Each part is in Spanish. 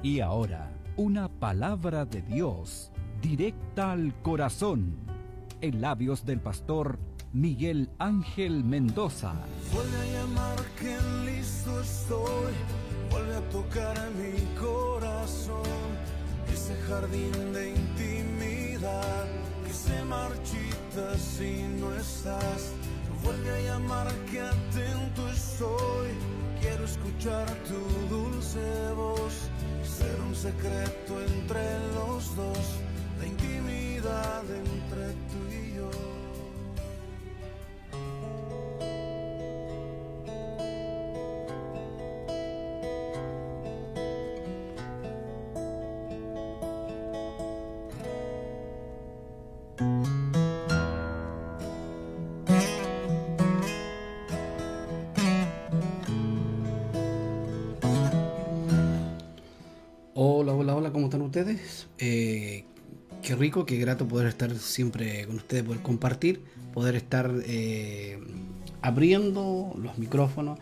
Y ahora, una palabra de Dios, directa al corazón, en labios del pastor Miguel Ángel Mendoza. Vuelve a llamar que listo estoy, vuelve a tocar mi corazón, ese jardín de intimidad que se marchita si no estás. Vuelve a llamar que atento estoy, quiero escuchar tu dulce voz, ser un secreto entre los dos, la intimidad entre tú y yo. Hola, ¿cómo están ustedes? Qué rico, qué grato poder estar siempre con ustedes, poder compartir, poder estar abriendo los micrófonos,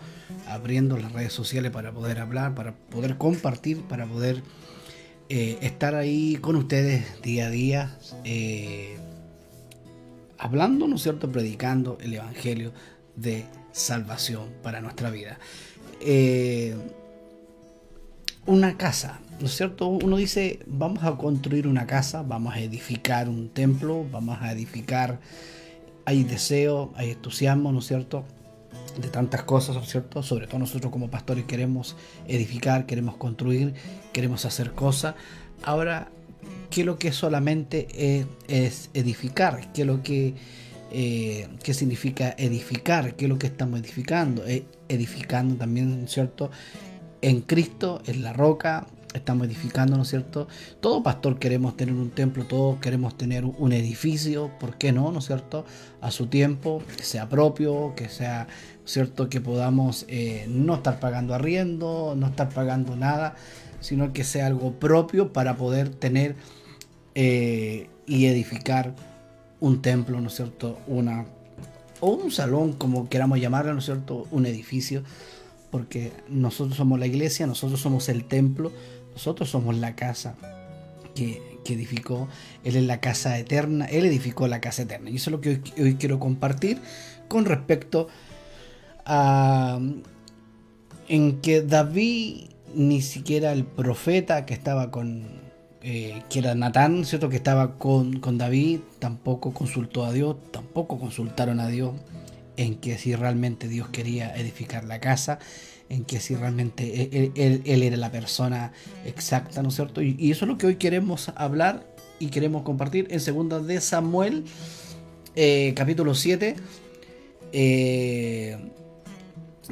abriendo las redes sociales para poder hablar, para poder compartir, para poder estar ahí con ustedes día a día, hablando, ¿no es cierto?, predicando el evangelio de salvación para nuestra vida. Una casa, ¿no es cierto? Uno dice, vamos a construir una casa, vamos a edificar un templo, vamos a edificar, hay deseo, hay entusiasmo, ¿no es cierto?, de tantas cosas, ¿no es cierto? Sobre todo nosotros como pastores queremos edificar, queremos construir, queremos hacer cosas. Ahora, ¿qué es lo que solamente es edificar? ¿Qué es lo que qué significa edificar? ¿Qué es lo que estamos edificando? Edificando también, ¿cierto?, en Cristo, en la roca, estamos edificando, ¿no es cierto? Todo pastor queremos tener un templo, todos queremos tener un edificio, ¿por qué no? ¿No es cierto? A su tiempo, que sea propio, que sea, ¿cierto?, que podamos no estar pagando arriendo, no estar pagando nada, sino que sea algo propio para poder tener y edificar un templo, ¿no es cierto? O un salón, como queramos llamarlo, ¿no es cierto? Un edificio. Porque nosotros somos la iglesia, nosotros somos el templo, nosotros somos la casa que edificó. Él es la casa eterna, Él edificó la casa eterna. Y eso es lo que hoy quiero compartir con respecto a en que David, ni siquiera el profeta que estaba que era Natán, ¿cierto?, que estaba con David, tampoco consultó a Dios, tampoco consultaron a Dios en que si realmente Dios quería edificar la casa, en que si realmente él era la persona exacta, ¿no es cierto? Y eso es lo que hoy queremos hablar y queremos compartir en 2 de Samuel, capítulo 7.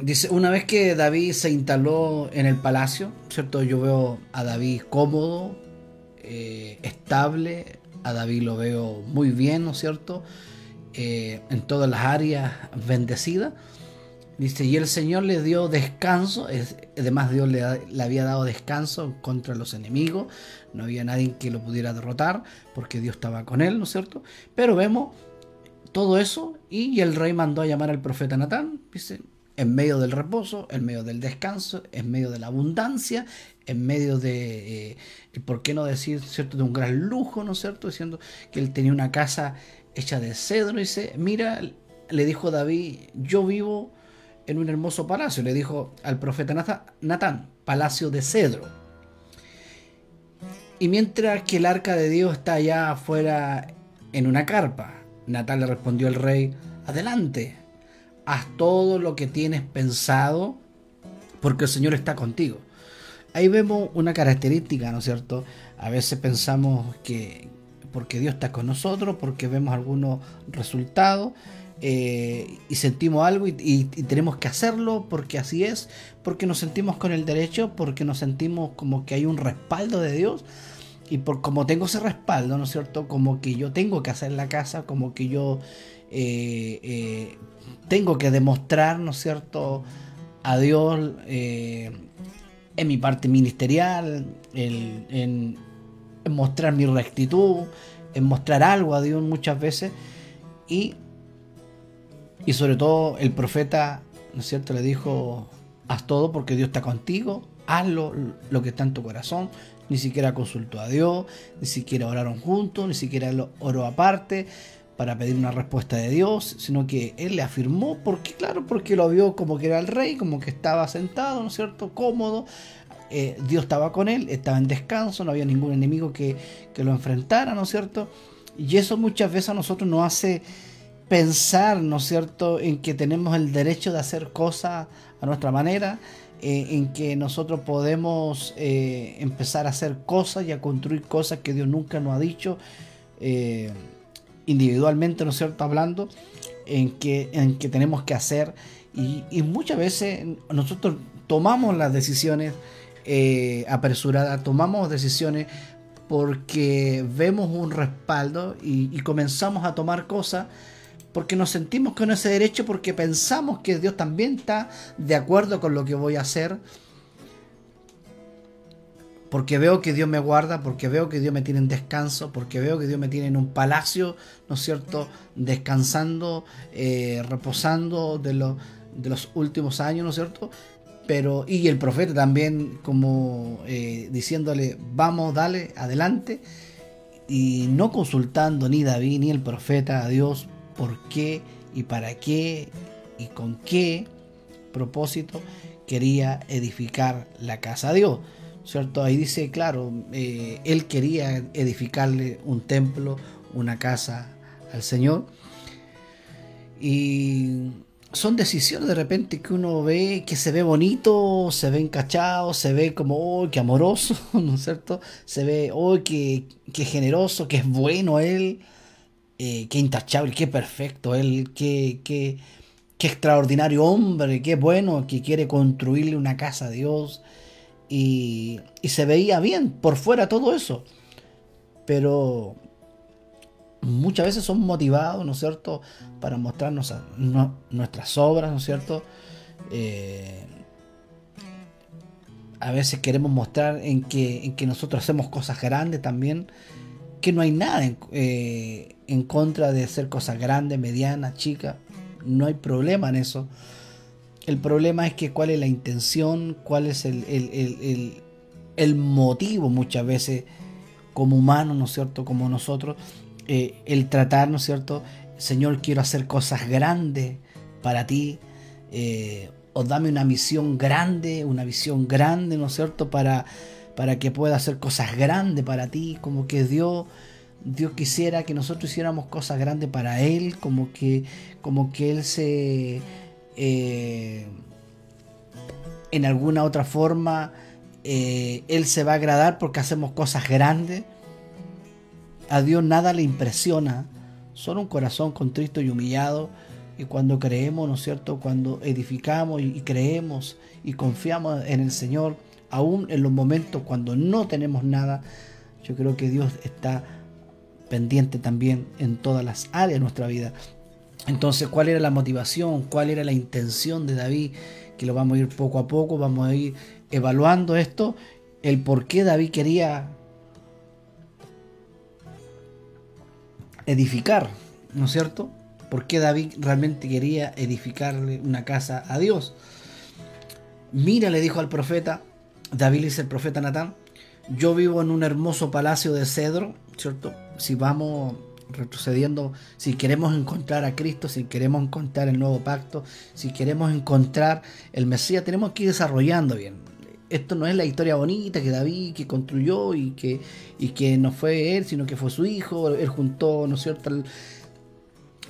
Dice, una vez que David se instaló en el palacio, ¿cierto? Yo veo a David cómodo, estable, a David lo veo muy bien, ¿no es cierto?, en todas las áreas bendecidas. Dice, y el Señor le dio descanso, además Dios le había dado descanso contra los enemigos, no había nadie que lo pudiera derrotar porque Dios estaba con él, ¿no es cierto? Pero vemos todo eso y el rey mandó a llamar al profeta Natán, dice, en medio del reposo, en medio del descanso, en medio de la abundancia, en medio de, ¿por qué no decir, cierto?, de un gran lujo, ¿no es cierto?, diciendo que él tenía una casa hecha de cedro. Dice, mira, le dijo David, yo vivo en un hermoso palacio, le dijo al profeta Natán, palacio de cedro. Y mientras que el arca de Dios está allá afuera en una carpa, Natán le respondió al rey, adelante, haz todo lo que tienes pensado, porque el Señor está contigo. Ahí vemos una característica, ¿no es cierto? A veces pensamos que porque Dios está con nosotros, porque vemos algunos resultados y sentimos algo y tenemos que hacerlo porque así es, porque nos sentimos con el derecho, porque nos sentimos como que hay un respaldo de Dios y como tengo ese respaldo, ¿no es cierto?, como que yo tengo que hacer la casa, como que yo tengo que demostrar, ¿no es cierto?, a Dios en mi parte ministerial, en mostrar mi rectitud, en mostrar algo a Dios muchas veces, y sobre todo el profeta, ¿no es cierto?, le dijo, haz todo porque Dios está contigo, hazlo lo que está en tu corazón. Ni siquiera consultó a Dios, ni siquiera oraron juntos, ni siquiera oró aparte para pedir una respuesta de Dios, sino que él le afirmó, porque claro, porque lo vio como que era el rey, como que estaba sentado, ¿no es cierto?, cómodo. Dios estaba con él, estaba en descanso, no había ningún enemigo que lo enfrentara, ¿no es cierto? Y eso muchas veces a nosotros nos hace pensar, ¿no es cierto?, en que tenemos el derecho de hacer cosas a nuestra manera, en que nosotros podemos empezar a hacer cosas y a construir cosas que Dios nunca nos ha dicho, individualmente, ¿no es cierto?, hablando, en que tenemos que hacer, y muchas veces nosotros tomamos las decisiones apresuradas, tomamos decisiones porque vemos un respaldo y comenzamos a tomar cosas porque nos sentimos con ese derecho, porque pensamos que Dios también está de acuerdo con lo que voy a hacer, porque veo que Dios me guarda, porque veo que Dios me tiene en descanso, porque veo que Dios me tiene en un palacio, ¿no es cierto?, descansando, reposando de los últimos años, ¿no es cierto? Pero, y el profeta también como diciéndole, vamos, dale, adelante, y no consultando ni David ni el profeta a Dios por qué y para qué y con qué propósito quería edificar la casa a Dios, ¿cierto? Ahí dice, claro, él quería edificarle un templo, una casa al Señor, y son decisiones de repente que uno ve, que se ve bonito, se ve encachado, se ve como, oh, qué amoroso, ¿no es cierto? Se ve, oh, qué generoso, que es bueno él, qué intachable, qué perfecto él, qué extraordinario hombre, qué bueno, que quiere construirle una casa a Dios. Y se veía bien por fuera todo eso, pero muchas veces son motivados, ¿no es cierto?, para mostrarnos nuestras obras, ¿no es cierto? A veces queremos mostrar en que nosotros hacemos cosas grandes también, que no hay nada en contra de hacer cosas grandes, medianas, chicas, no hay problema en eso. El problema es que cuál es la intención, cuál es el motivo muchas veces como humanos, ¿no es cierto?, como nosotros, el tratar, ¿no es cierto?, Señor, quiero hacer cosas grandes para ti, o dame una misión grande, una visión grande, ¿no es cierto?, para que pueda hacer cosas grandes para ti, como que Dios quisiera que nosotros hiciéramos cosas grandes para Él, como que Él se... en alguna otra forma Él se va a agradar porque hacemos cosas grandes. A Dios nada le impresiona, solo un corazón contrito y humillado. Y cuando creemos, ¿no es cierto?, cuando edificamos y creemos y confiamos en el Señor, aún en los momentos cuando no tenemos nada, yo creo que Dios está pendiente también en todas las áreas de nuestra vida. Entonces, ¿cuál era la motivación? ¿Cuál era la intención de David? Que lo vamos a ir poco a poco, vamos a ir evaluando esto, el por qué David quería edificar, ¿no es cierto? ¿Por qué David realmente quería edificarle una casa a Dios? Mira, le dijo al profeta, David le dice al profeta Natán, yo vivo en un hermoso palacio de cedro, ¿cierto? Si vamos retrocediendo, si queremos encontrar a Cristo, si queremos encontrar el nuevo pacto, si queremos encontrar el Mesías, tenemos que ir desarrollando bien. Esto no es la historia bonita que David que construyó y que no fue él, sino que fue su hijo. Él juntó, ¿no es cierto?,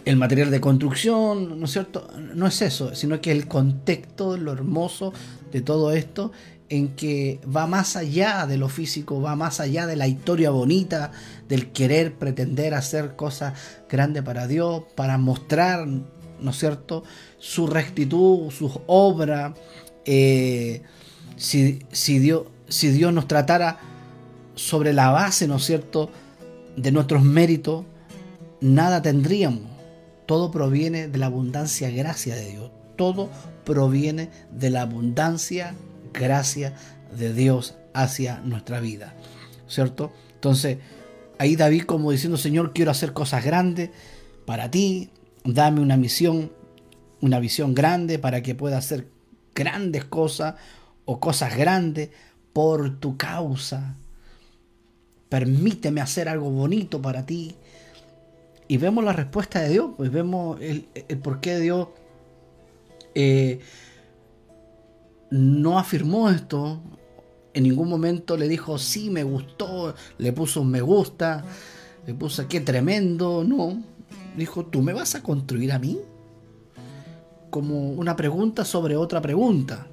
el material de construcción, ¿no es cierto? No es eso, sino que el contexto, lo hermoso de todo esto, en que va más allá de lo físico, va más allá de la historia bonita, del querer pretender hacer cosas grandes para Dios, para mostrar, ¿no es cierto?, su rectitud, sus obras. Si Dios nos tratara sobre la base, ¿no es cierto?, de nuestros méritos, nada tendríamos. Todo proviene de la abundancia gracia de Dios. Todo proviene de la abundancia gracia de Dios hacia nuestra vida, ¿cierto? Entonces, ahí David como diciendo, Señor, quiero hacer cosas grandes para ti, dame una misión, una visión grande para que pueda hacer grandes cosas, o cosas grandes por tu causa. Permíteme hacer algo bonito para ti. Y vemos la respuesta de Dios, pues vemos el por qué Dios no afirmó esto. En ningún momento le dijo, sí, me gustó, le puso un me gusta, le puso qué tremendo. No, dijo, ¿tú me vas a construir a mí? Como una pregunta sobre otra pregunta.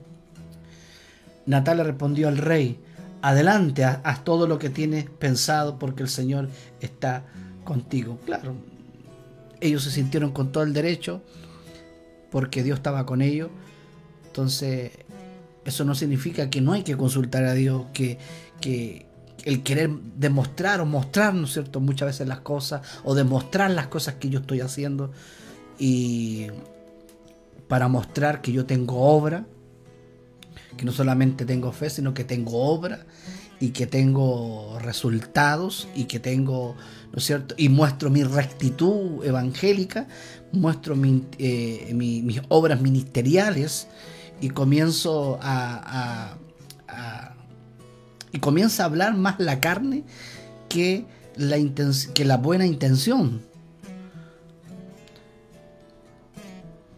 Natal le respondió al rey, adelante, haz todo lo que tienes pensado porque el Señor está contigo. Claro, ellos se sintieron con todo el derecho porque Dios estaba con ellos. Entonces, eso no significa que no hay que consultar a Dios, que el querer demostrar o mostrar, ¿no es cierto?, muchas veces las cosas, o demostrar las cosas que yo estoy haciendo, y para mostrar que yo tengo obra, que no solamente tengo fe, sino que tengo obra, y que tengo resultados, y que tengo, ¿no es cierto?, y muestro mi rectitud evangélica, muestro mis obras ministeriales, y comienzo y comienza a hablar más la carne que la buena intención.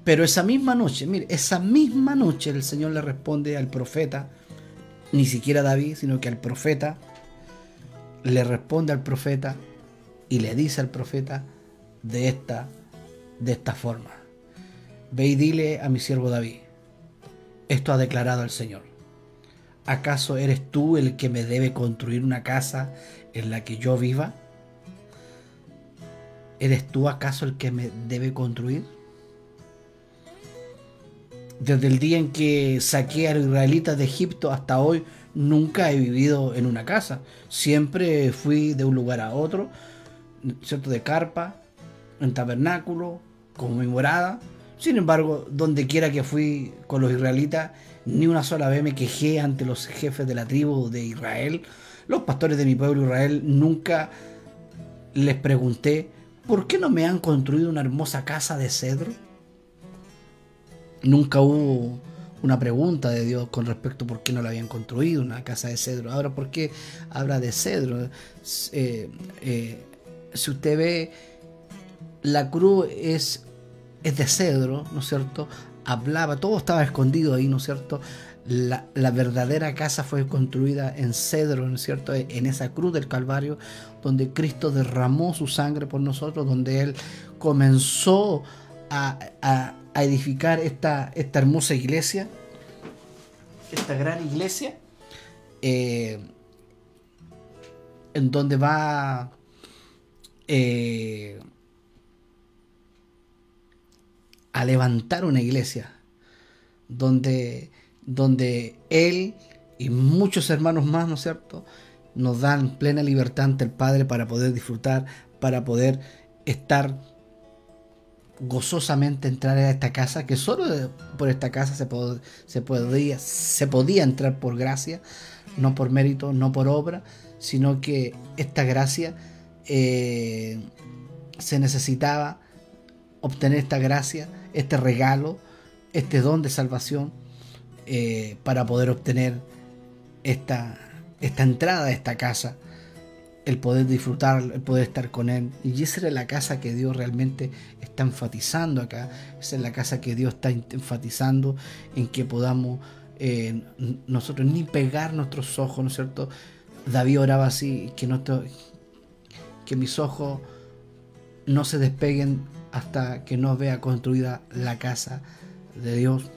Pero esa misma noche, mire, esa misma noche el Señor le responde al profeta, ni siquiera a David, sino que al profeta, le responde al profeta y le dice al profeta de esta forma: ve y dile a mi siervo David, esto ha declarado el Señor. ¿Acaso eres tú el que me debe construir una casa en la que yo viva? ¿Eres tú acaso el que me debe construir? Desde el día en que saqué a los israelitas de Egipto hasta hoy, nunca he vivido en una casa. Siempre fui de un lugar a otro, ¿cierto?, de carpa, en tabernáculo, como mi morada. Sin embargo, donde quiera que fui con los israelitas, ni una sola vez me quejé ante los jefes de la tribu de Israel. Los pastores de mi pueblo Israel, nunca les pregunté, ¿por qué no me han construido una hermosa casa de cedro? Nunca hubo una pregunta de Dios con respecto a por qué no la habían construido una casa de cedro. Ahora, ¿por qué habla de cedro? Si usted ve, la cruz es de cedro, ¿no es cierto? Hablaba, todo estaba escondido ahí, ¿no es cierto? La verdadera casa fue construida en cedro, ¿no es cierto?, en esa cruz del Calvario, donde Cristo derramó su sangre por nosotros, donde Él comenzó a edificar esta hermosa iglesia, esta gran iglesia, en donde va a levantar una iglesia, donde Él y muchos hermanos más, ¿no es cierto?, nos dan plena libertad ante el Padre para poder disfrutar, para poder estar gozosamente, entrar a esta casa, que solo por esta casa se podía entrar por gracia, no por mérito, no por obra, sino que esta gracia se necesitaba obtener esta gracia, este regalo, este don de salvación, para poder obtener esta entrada a esta casa, el poder disfrutar, el poder estar con Él. Y esa era la casa que Dios realmente está enfatizando acá. Esa es la casa que Dios está enfatizando, en que podamos nosotros ni pegar nuestros ojos, ¿no es cierto? David oraba así, que mis ojos no se despeguen hasta que no vea construida la casa de Dios.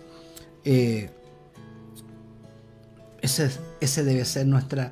Ese debe ser nuestra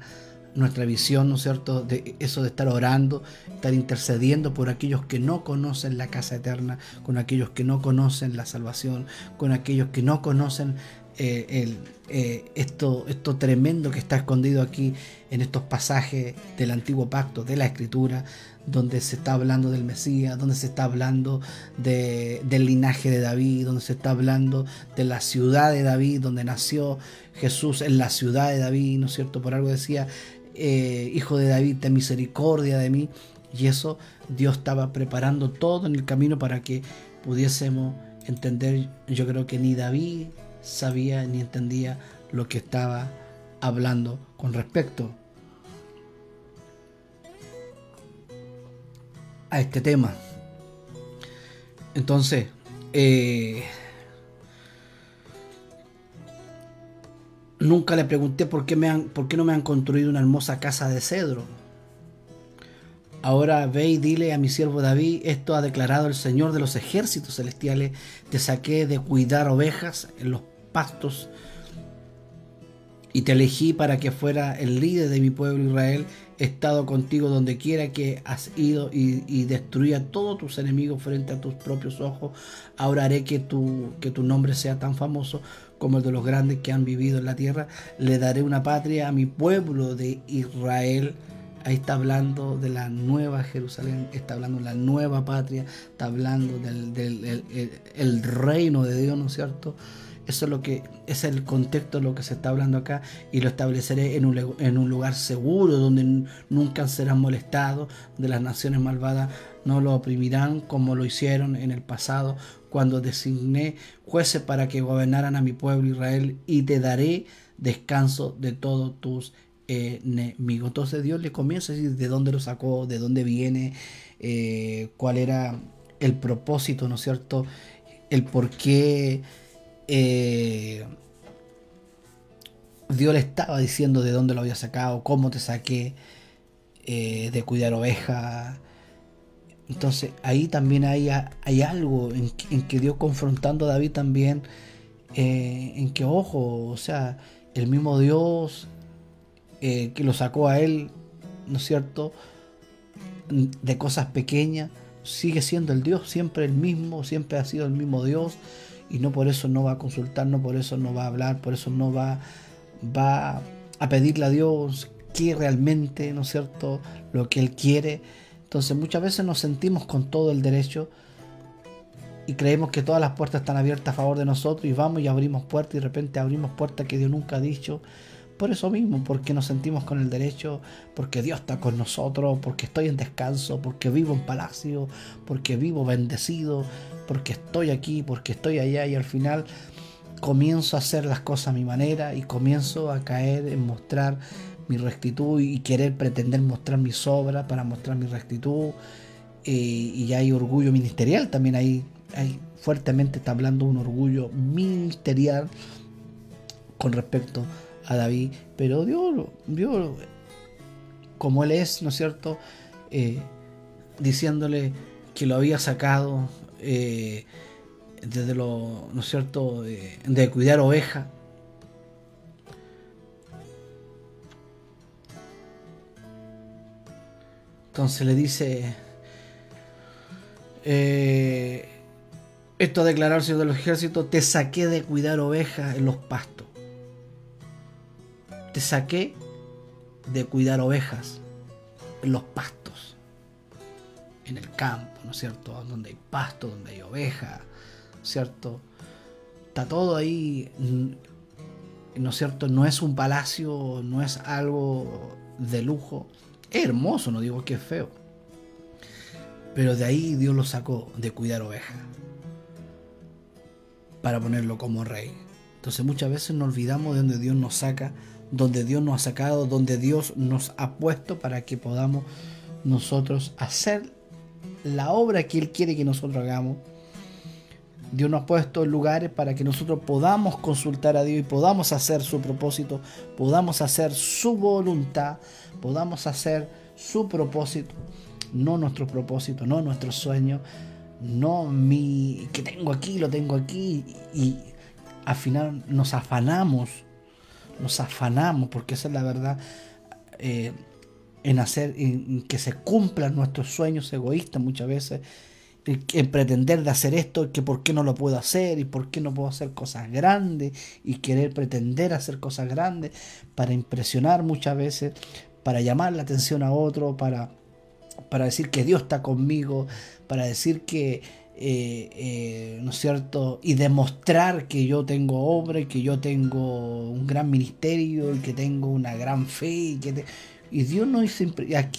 visión, ¿no es cierto?, de eso, de estar orando, estar intercediendo por aquellos que no conocen la casa eterna, con aquellos que no conocen la salvación, con aquellos que no conocen esto tremendo que está escondido aquí en estos pasajes del Antiguo Pacto, de la Escritura, donde se está hablando del Mesías, donde se está hablando del linaje de David, donde se está hablando de la ciudad de David, donde nació Jesús, en la ciudad de David, ¿no es cierto? Por algo decía, hijo de David, ten misericordia de mí. Y eso Dios estaba preparando todo en el camino para que pudiésemos entender. Yo creo que ni David sabía ni entendía lo que estaba hablando con respecto a este tema. Entonces, nunca le pregunté por qué no me han construido una hermosa casa de cedro. Ahora ve y dile a mi siervo David: esto ha declarado el Señor de los ejércitos celestiales: te saqué de cuidar ovejas en los pastos y te elegí para que fuera el líder de mi pueblo Israel. He estado contigo donde quiera que has ido y destruí a todos tus enemigos frente a tus propios ojos. Ahora haré que tu nombre sea tan famoso como el de los grandes que han vivido en la tierra. Le daré una patria a mi pueblo de Israel. Ahí está hablando de la nueva Jerusalén, está hablando de la nueva patria, está hablando del reino de Dios, ¿no es cierto? Eso es lo que es el contexto de lo que se está hablando acá, y lo estableceré en un lugar seguro donde nunca serán molestados, donde las naciones malvadas no lo oprimirán como lo hicieron en el pasado, cuando designé jueces para que gobernaran a mi pueblo Israel, y te daré descanso de todos tus enemigos. Entonces Dios le comienza a decir de dónde lo sacó, de dónde viene, cuál era el propósito, ¿no es cierto? El por qué Dios le estaba diciendo de dónde lo había sacado, cómo te saqué de cuidar ovejas. Entonces ahí también hay algo en que Dios, confrontando a David también, en que, ojo, o sea, el mismo Dios que lo sacó a él, ¿no es cierto?, de cosas pequeñas, sigue siendo el Dios, siempre el mismo, siempre ha sido el mismo Dios, y no por eso no va a consultar, no por eso no va a hablar, por eso no va a pedirle a Dios que realmente, ¿no es cierto?, lo que Él quiere. Entonces muchas veces nos sentimos con todo el derecho y creemos que todas las puertas están abiertas a favor de nosotros, y vamos y abrimos puertas, y de repente abrimos puertas que Dios nunca ha dicho. Por eso mismo, porque nos sentimos con el derecho, porque Dios está con nosotros, porque estoy en descanso, porque vivo en palacio, porque vivo bendecido, porque estoy aquí, porque estoy allá, y al final comienzo a hacer las cosas a mi manera y comienzo a caer en mostrar mi rectitud y querer pretender mostrar mis obras para mostrar mi rectitud, y hay orgullo ministerial también. Hay fuertemente está hablando un orgullo ministerial con respecto a David, pero Dios, como Él es, ¿no es cierto?, diciéndole que lo había sacado desde lo, ¿no es cierto?, de cuidar ovejas. Entonces le dice, esto ha declarado el Señor de los ejércitos: te saqué de cuidar ovejas en los pastos. Te saqué de cuidar ovejas en los pastos, en el campo, ¿no es cierto?, donde hay pasto, donde hay ovejas, ¿cierto? Está todo ahí, ¿no es cierto? No es un palacio, no es algo de lujo. Es hermoso, no digo que es feo, pero de ahí Dios lo sacó, de cuidar ovejas, para ponerlo como rey. Entonces muchas veces nos olvidamos de donde Dios nos saca, donde Dios nos ha sacado, donde Dios nos ha puesto para que podamos nosotros hacer la obra que Él quiere que nosotros hagamos. Dios nos ha puesto en lugares para que nosotros podamos consultar a Dios y podamos hacer su propósito, podamos hacer su voluntad, podamos hacer su propósito, no nuestro propósito, no nuestro sueño, no que tengo aquí, lo tengo aquí, y al final nos afanamos, porque esa es la verdad, en que se cumplan nuestros sueños egoístas muchas veces, en pretender de hacer esto, que por qué no lo puedo hacer, y por qué no puedo hacer cosas grandes, y querer pretender hacer cosas grandes para impresionar muchas veces, para llamar la atención a otro, para decir que Dios está conmigo, para decir que ¿no es cierto?, y demostrar que yo tengo obra, y que yo tengo un gran ministerio, y que tengo una gran fe, y Dios no dice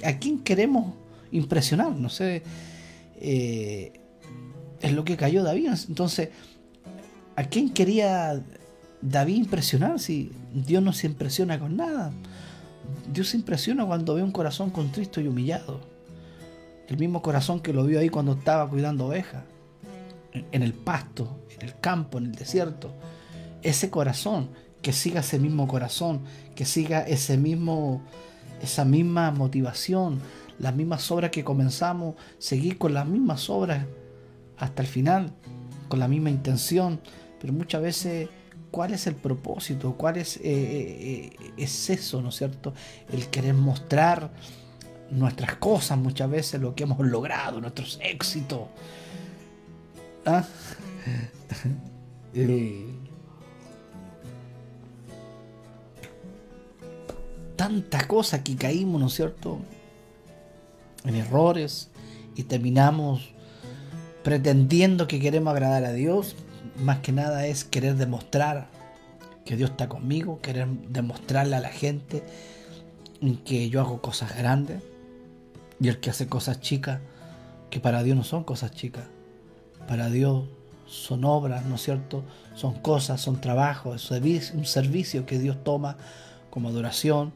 ¿a quién queremos impresionar? No sé, es lo que cayó David. Entonces, ¿a quién quería David impresionar, si Dios no se impresiona con nada. Dios se impresiona cuando ve un corazón contristo y humillado. El mismo corazón que lo vio ahí cuando estaba cuidando ovejas, en el pasto, en el campo, en el desierto. Ese corazón, que siga ese mismo corazón, que siga esa misma motivación, las mismas obras que comenzamos, seguir con las mismas obras hasta el final, con la misma intención. Pero muchas veces, ¿cuál es el propósito? ¿Cuál es eso, ¿no es cierto? El querer mostrar nuestras cosas, muchas veces lo que hemos logrado, nuestros éxitos. ¿Ah? Tantas cosas que caímos, ¿no es cierto?, en errores, y terminamos pretendiendo que queremos agradar a Dios. Más que nada es querer demostrar que Dios está conmigo, querer demostrarle a la gente que yo hago cosas grandes, y el que hace cosas chicas, que para Dios no son cosas chicas, para Dios son obras, ¿no es cierto? Son cosas, son trabajos, es un servicio que Dios toma como adoración,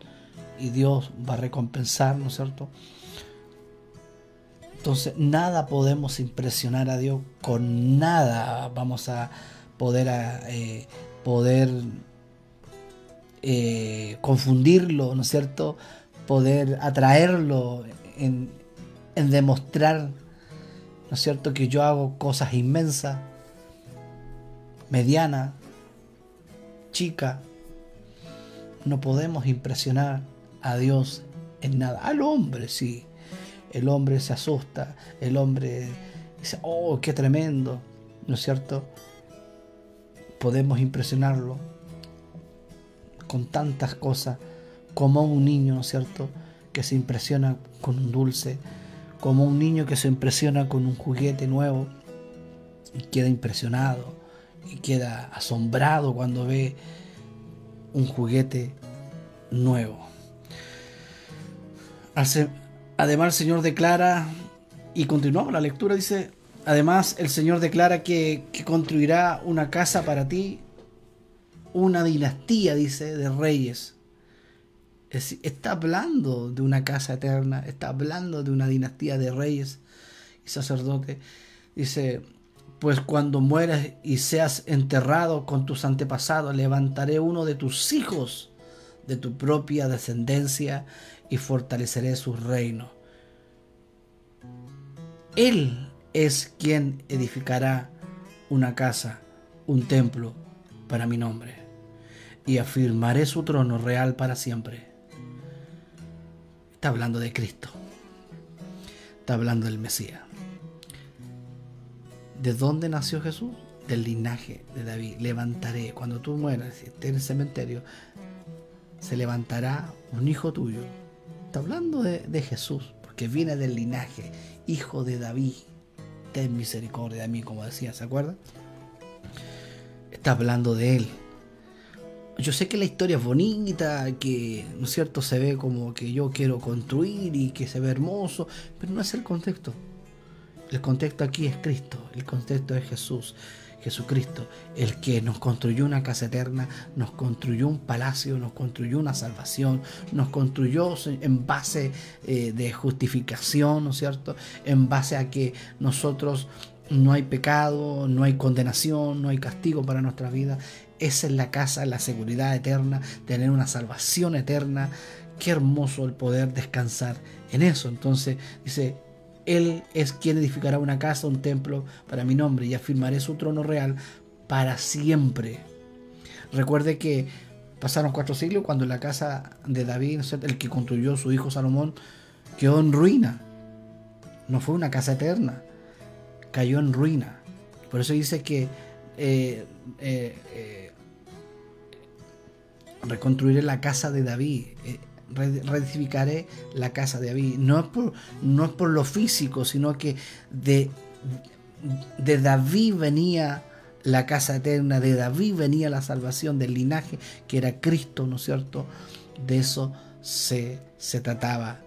y Dios va a recompensar, ¿no es cierto? Entonces, nada podemos impresionar a Dios, con nada vamos a poder confundirlo, ¿no es cierto? Poder atraerlo en demostrar, ¿no es cierto?, que yo hago cosas inmensas, medianas, chicas. No podemos impresionar a Dios en nada. Al hombre sí. El hombre se asusta, el hombre dice, oh, qué tremendo, ¿no es cierto? Podemos impresionarlo con tantas cosas, como un niño, ¿no es cierto?, que se impresiona con un dulce, como un niño que se impresiona con un juguete nuevo y queda impresionado y queda asombrado cuando ve un juguete nuevo. Además, el Señor declara, y continuamos la lectura, dice, además el Señor declara que construirá una casa para ti, una dinastía, dice, de reyes. Está hablando de una casa eterna, está hablando de una dinastía de reyes y sacerdotes. Dice, pues cuando mueras y seas enterrado con tus antepasados, levantaré uno de tus hijos de tu propia descendencia y fortaleceré su reino. Él es quien edificará una casa, un templo para mi nombre, y afirmaré su trono real para siempre. Está hablando de Cristo. Está hablando del Mesías. ¿De dónde nació Jesús? Del linaje de David. Levantaré, cuando tú mueras y estés en el cementerio, se levantará un hijo tuyo. Está hablando de Jesús, porque viene del linaje, hijo de David. Ten misericordia de mí, como decía, ¿se acuerdan? Está hablando de él. Yo sé que la historia es bonita, que, ¿no es cierto?, se ve como que yo quiero construir y que se ve hermoso, pero no es el contexto. El contexto aquí es Cristo, el contexto es Jesús, Jesucristo, el que nos construyó una casa eterna, nos construyó un palacio, nos construyó una salvación, nos construyó en base de justificación, ¿no es cierto?, en base a que nosotros no hay pecado, no hay condenación, no hay castigo para nuestra vida. Esa es la casa, la seguridad eterna, tener una salvación eterna. Qué hermoso el poder descansar en eso. Entonces dice, Él es quien edificará una casa, un templo para mi nombre, y afirmaré su trono real para siempre. Recuerde que pasaron 4 siglos cuando la casa de David, el que construyó su hijo Salomón, quedó en ruina. No fue una casa eterna, cayó en ruina. Por eso dice que reconstruiré la casa de David, reedificaré la casa de David. No es por lo físico, sino que de David venía la casa eterna, de David venía la salvación, del linaje que era Cristo, ¿no es cierto? De eso se trataba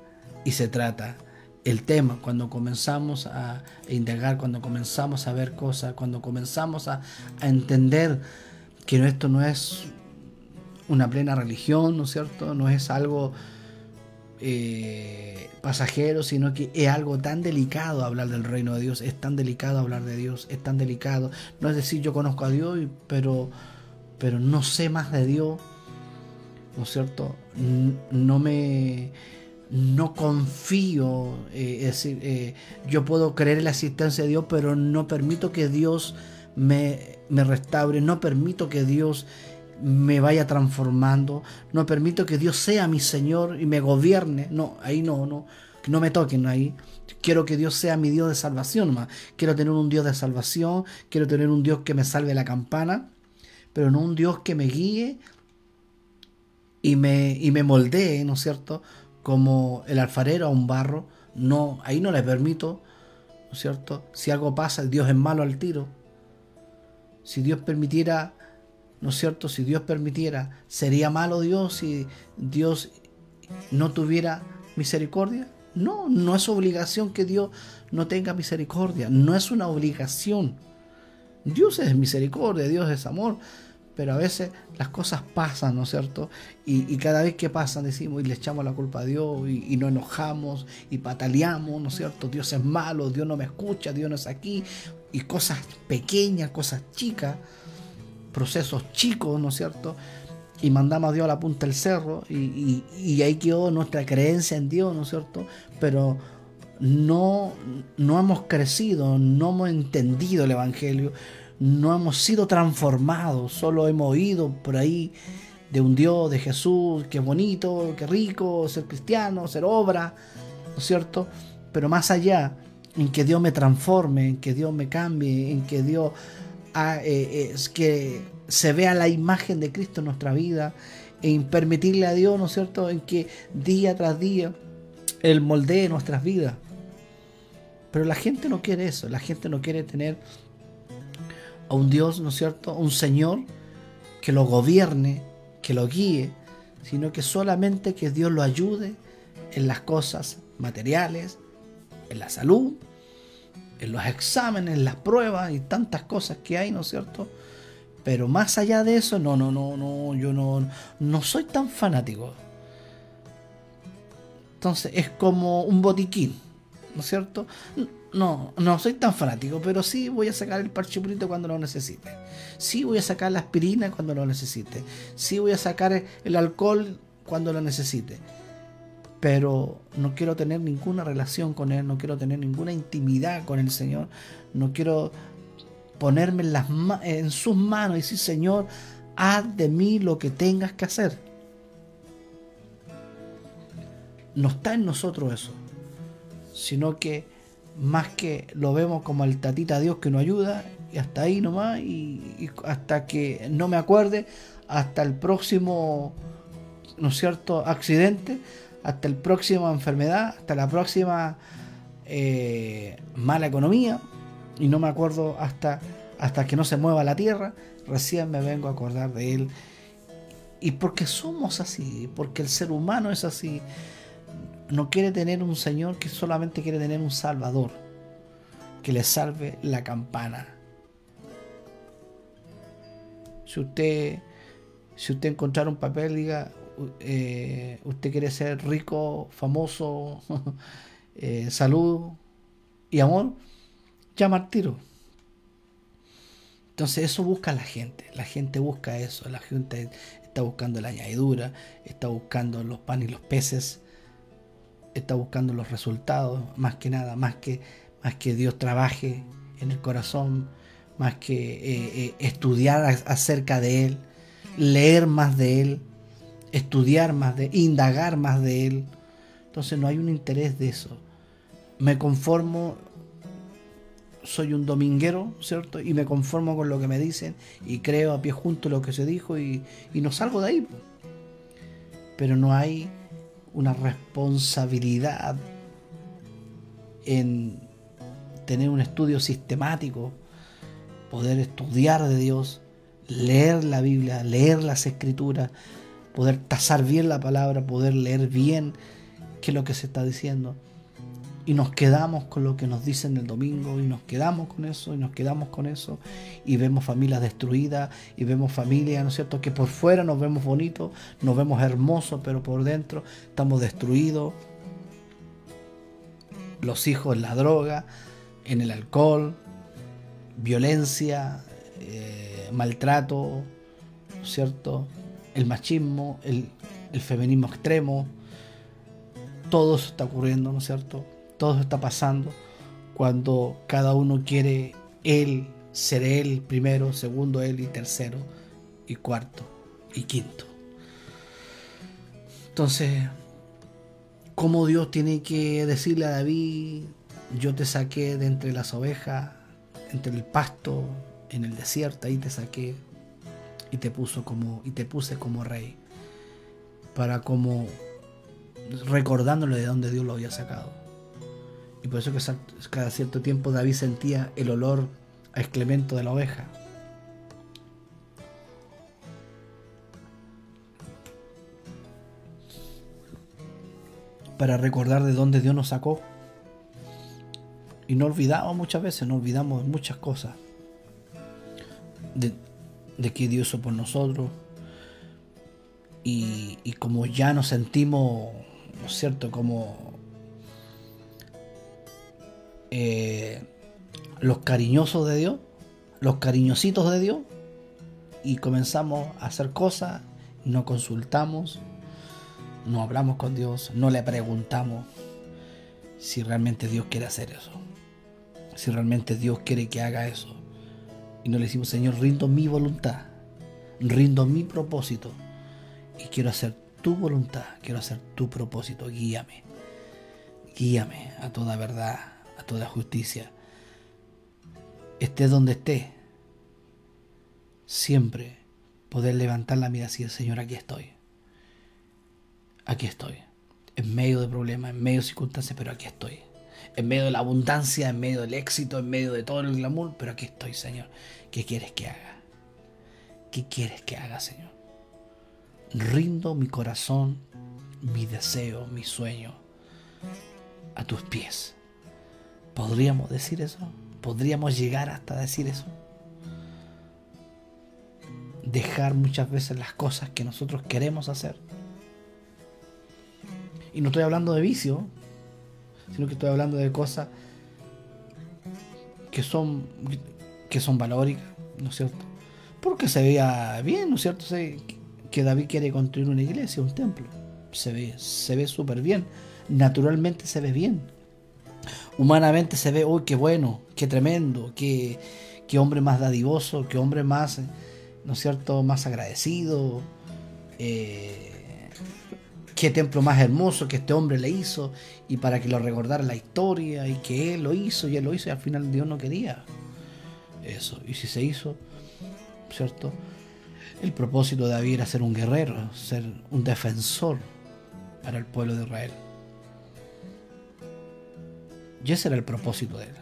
y se trata el tema. Cuando comenzamos a indagar, cuando comenzamos a ver cosas, cuando comenzamos a entender que esto no es una plena religión, ¿no es cierto? No es algo pasajero, sino que es algo tan delicado hablar del reino de Dios, es tan delicado hablar de Dios, es tan delicado. No es decir, yo conozco a Dios, pero no sé más de Dios, ¿no es cierto? No confío, es decir, yo puedo creer en la existencia de Dios, pero no permito que Dios me restaure, no permito que Dios me vaya transformando, no permito que Dios sea mi Señor y me gobierne. No, ahí no me toquen ahí. Quiero que Dios sea mi Dios de salvación más. Quiero tener un Dios de salvación, quiero tener un Dios que me salve la campana, pero no un Dios que me guíe y me moldee, ¿no es cierto?, como el alfarero a un barro. No, ahí no le permito, ¿no es cierto? Si algo pasa, Dios es malo al tiro. Si Dios permitiera, ¿no es cierto? Si Dios permitiera, ¿sería malo Dios si Dios no tuviera misericordia? No es obligación que Dios no tenga misericordia. No es una obligación. Dios es misericordia, Dios es amor. Pero a veces las cosas pasan, ¿no es cierto? Y cada vez que pasan decimos y le echamos la culpa a Dios y nos enojamos y pataleamos, ¿no es cierto? Dios es malo, Dios no me escucha, Dios no es aquí. Y cosas pequeñas, cosas chicas, procesos chicos, ¿no es cierto? Y mandamos a Dios a la punta del cerro y ahí quedó nuestra creencia en Dios, ¿no es cierto? Pero no hemos crecido, no hemos entendido el Evangelio, no hemos sido transformados, solo hemos oído por ahí de un Dios, de Jesús, qué bonito, qué rico ser cristiano, ser obra, ¿no es cierto? Pero más allá, en que Dios me transforme, en que Dios me cambie, en que Dios es que se vea la imagen de Cristo en nuestra vida, en permitirle a Dios, ¿no es cierto?, en que día tras día Él moldee nuestras vidas. Pero la gente no quiere eso, la gente no quiere tener a un Dios, ¿no es cierto?, un Señor que lo gobierne, que lo guíe, sino que solamente que Dios lo ayude en las cosas materiales, en la salud, en los exámenes, en las pruebas y tantas cosas que hay, ¿no es cierto? Pero más allá de eso, yo no soy tan fanático. Entonces es como un botiquín, ¿no es cierto? No soy tan fanático, pero sí voy a sacar el parchipurito cuando lo necesite. Sí voy a sacar la aspirina cuando lo necesite. Sí voy a sacar el alcohol cuando lo necesite. Pero no quiero tener ninguna relación con Él, no quiero tener ninguna intimidad con el Señor. No quiero ponerme en sus manos y decir, Señor, haz de mí lo que tengas que hacer. No está en nosotros eso, sino que más que lo vemos como el tatita Dios que nos ayuda, y hasta ahí nomás, y hasta que no me acuerde, hasta el próximo, ¿no es cierto?, accidente, hasta el próxima enfermedad, hasta la próxima mala economía, y no me acuerdo hasta que no se mueva la tierra, recién me vengo a acordar de Él. Y porque somos así, porque el ser humano es así, no quiere tener un Señor, que solamente quiere tener un Salvador que le salve la campana. Si usted encontrara un papel, diga, usted quiere ser rico, famoso, salud y amor, llama al tiro. Entonces eso busca la gente busca eso, la gente está buscando la añadidura, está buscando los panes y los peces, está buscando los resultados, más que nada, más que Dios trabaje en el corazón, más que estudiar acerca de Él, leer más de Él, estudiar más de Él, indagar más de Él. Entonces no hay un interés de eso. Me conformo, soy un dominguero, ¿cierto? Y me conformo con lo que me dicen y creo a pie junto lo que se dijo y no salgo de ahí. Pero no hay una responsabilidad en tener un estudio sistemático, poder estudiar de Dios, leer la Biblia, leer las Escrituras, poder tasar bien la palabra, poder leer bien qué es lo que se está diciendo y nos quedamos con lo que nos dicen el domingo, y nos quedamos con eso, y nos quedamos con eso, y vemos familias destruidas, y vemos familias, ¿no es cierto?, que por fuera nos vemos bonitos, nos vemos hermosos, pero por dentro estamos destruidos. Los hijos en la droga, en el alcohol, violencia, maltrato, ¿no es cierto?, el machismo, el feminismo extremo. Todo eso está ocurriendo, ¿no es cierto? Todo eso está pasando cuando cada uno quiere él, ser él primero, segundo él, y tercero, y cuarto, y quinto. Entonces, ¿cómo Dios tiene que decirle a David: yo te saqué de entre las ovejas, entre el pasto, en el desierto, ahí te saqué y te puse como rey, para como recordándole de dónde Dios lo había sacado? Y por eso que cada cierto tiempo David sentía el olor a excremento de la oveja. Para recordar de dónde Dios nos sacó. Y no olvidamos muchas veces, no olvidamos muchas cosas. De que Dios hizo por nosotros. Y como ya nos sentimos, ¿no es cierto?, como los cariñosos de Dios, los cariñositos de Dios, y comenzamos a hacer cosas y no consultamos, no hablamos con Dios, no le preguntamos si realmente Dios quiere hacer eso, si realmente Dios quiere que haga eso, y no le decimos: Señor, rindo mi voluntad, rindo mi propósito, y quiero hacer tu voluntad, quiero hacer tu propósito. Guíame a toda verdad, a toda justicia. Esté donde esté, siempre poder levantar la mirada y decir: Señor, aquí estoy, en medio de problemas, en medio de circunstancias, pero aquí estoy, en medio de la abundancia, en medio del éxito, en medio de todo el glamour, pero aquí estoy, Señor. ¿Qué quieres que haga? ¿Qué quieres que haga, Señor? Rindo mi corazón, mi deseo, mi sueño a tus pies. ¿Podríamos decir eso? ¿Podríamos llegar hasta decir eso? Dejar muchas veces las cosas que nosotros queremos hacer. Y no estoy hablando de vicio, sino que estoy hablando de cosas que son valóricas, ¿no es cierto? Porque se veía bien, ¿no es cierto? Que David quiere construir una iglesia, un templo. Se ve súper bien. Naturalmente se ve bien. Humanamente se ve: uy, qué bueno, qué tremendo, qué hombre más dadivoso, qué hombre más, ¿no es cierto?, más agradecido, qué templo más hermoso que este hombre le hizo, y para que lo recordara la historia, y que él lo hizo, y al final Dios no quería eso. Y si se hizo, ¿cierto?, el propósito de David era ser un guerrero, ser un defensor para el pueblo de Israel. Y ese era el propósito de él.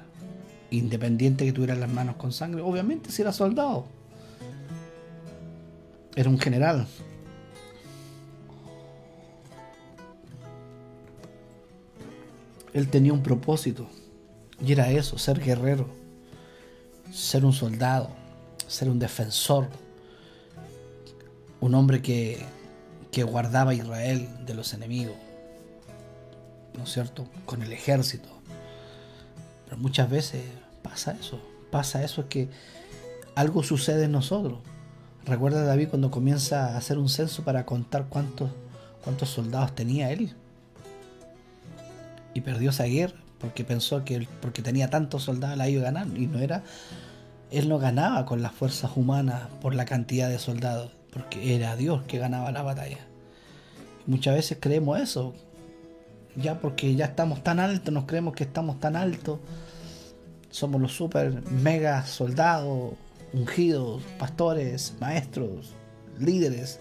Independiente que tuviera las manos con sangre, obviamente si era soldado, era un general. Él tenía un propósito, y era eso: ser guerrero, ser un soldado, ser un defensor, un hombre que guardaba a Israel de los enemigos, ¿no es cierto?, con el ejército. Pero muchas veces pasa eso, es que algo sucede en nosotros. Recuerda David cuando comienza a hacer un censo para contar cuántos soldados tenía él, y perdió esa guerra porque pensó que porque tenía tantos soldados la iba a ganar, y no era. Él no ganaba con las fuerzas humanas por la cantidad de soldados, porque era Dios que ganaba la batalla. Muchas veces creemos eso, ya porque ya estamos tan altos, nos creemos que estamos tan altos, somos los super mega soldados, ungidos, pastores, maestros, líderes,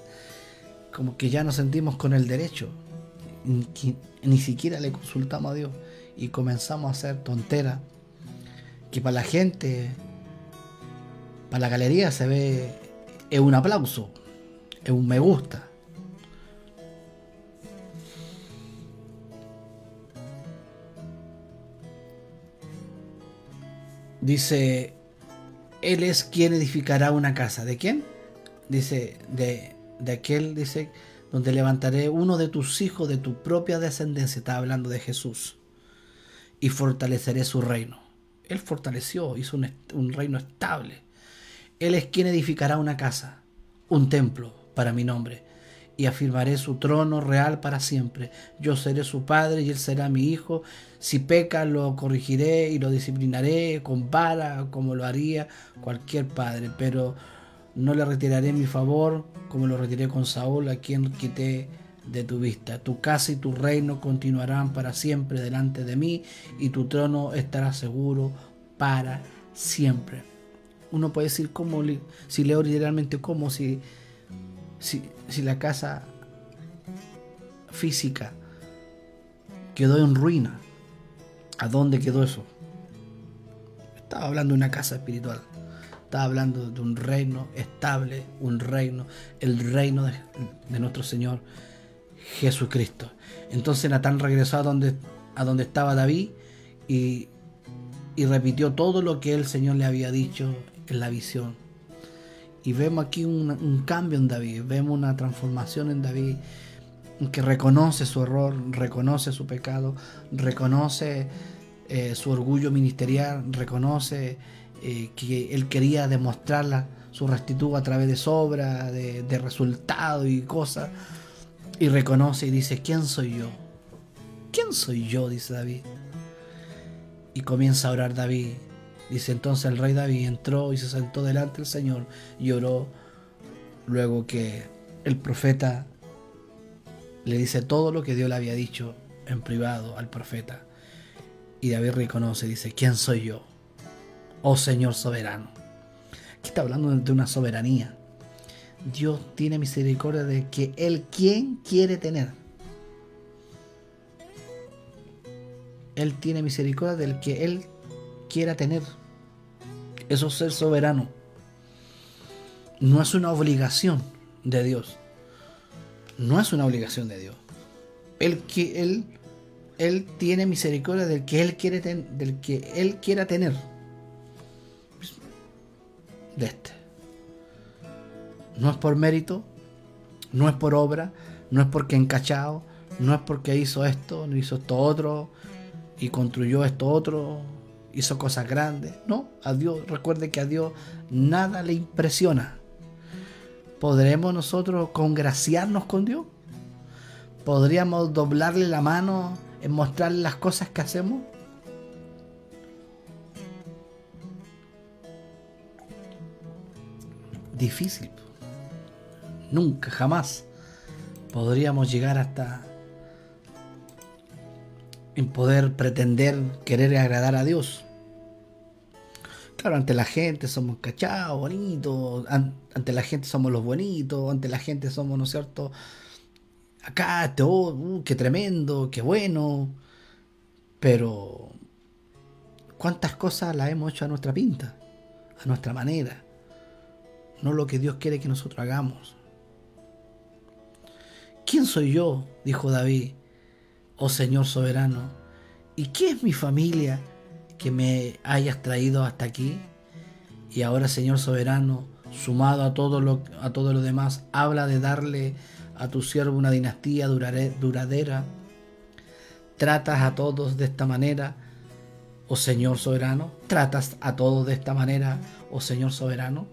como que ya nos sentimos con el derecho, ni siquiera le consultamos a Dios, y comenzamos a hacer tonteras que para la gente, para la galería, se ve, es un aplauso, es un me gusta. Dice, Él es quien edificará una casa. ¿De quién? Dice, de aquel, dice, donde levantaré uno de tus hijos de tu propia descendencia. Está hablando de Jesús. Y fortaleceré su reino. Él fortaleció, hizo un reino estable. Él es quien edificará una casa, un templo para mi nombre, y afirmaré su trono real para siempre. Yo seré su padre y él será mi hijo. Si peca, lo corregiré y lo disciplinaré con vara, como lo haría cualquier padre. Pero no le retiraré mi favor, como lo retiré con Saúl, a quien quité de tu vista. Tu casa y tu reino continuarán para siempre delante de mí, y tu trono estará seguro para siempre. Uno puede decir, como si leo literalmente, como si la casa física quedó en ruina. ¿A dónde quedó eso? Estaba hablando de una casa espiritual. Estaba hablando de un reino estable, un reino, el reino de nuestro Señor Jesucristo. Entonces Natán regresó a donde estaba David y repitió todo lo que el Señor le había dicho en la visión. Y vemos aquí un cambio en David, vemos una transformación en David, que reconoce su error, reconoce su pecado, reconoce su orgullo ministerial, reconoce que él quería demostrar su rectitud a través de obras, de resultados y cosas, y reconoce y dice, ¿quién soy yo? ¿Quién soy yo?, dice David. Y comienza a orar David. Dice, entonces el rey David entró y se sentó delante del Señor y oró. Luego que el profeta le dice todo lo que Dios le había dicho en privado al profeta. Y David reconoce, dice, ¿quién soy yo? Oh Señor soberano. Aquí está hablando de una soberanía. Dios tiene misericordia de que Él quien quiere tener. Él tiene misericordia del que Él quiera tener. Eso es ser soberano. No es una obligación de Dios. No es una obligación de Dios. Él tiene misericordia del que Él quiere del que Él quiera tener. De este. No es por mérito, no es por obra, no es porque encachado, no es porque hizo esto, no hizo esto otro y construyó esto otro, hizo cosas grandes. No, a Dios, recuerde que a Dios nada le impresiona. ¿Podremos nosotros congraciarnos con Dios? ¿Podríamos doblarle la mano en mostrarle las cosas que hacemos? Difícil. Nunca, jamás podríamos llegar hasta en poder pretender querer agradar a Dios. Claro, ante la gente somos cachados, bonitos, ante la gente somos los bonitos, ante la gente somos, ¿no es cierto? Acá, qué tremendo, qué bueno. Pero ¿cuántas cosas las hemos hecho a nuestra pinta, a nuestra manera? No lo que Dios quiere que nosotros hagamos. ¿Quién soy yo?, dijo David, oh Señor soberano, ¿y qué es mi familia que me hayas traído hasta aquí? Y ahora, Señor soberano, sumado a todo lo demás, habla de darle a tu siervo una dinastía duradera. ¿Tratas a todos de esta manera, oh Señor soberano? ¿Tratas a todos de esta manera, oh Señor soberano?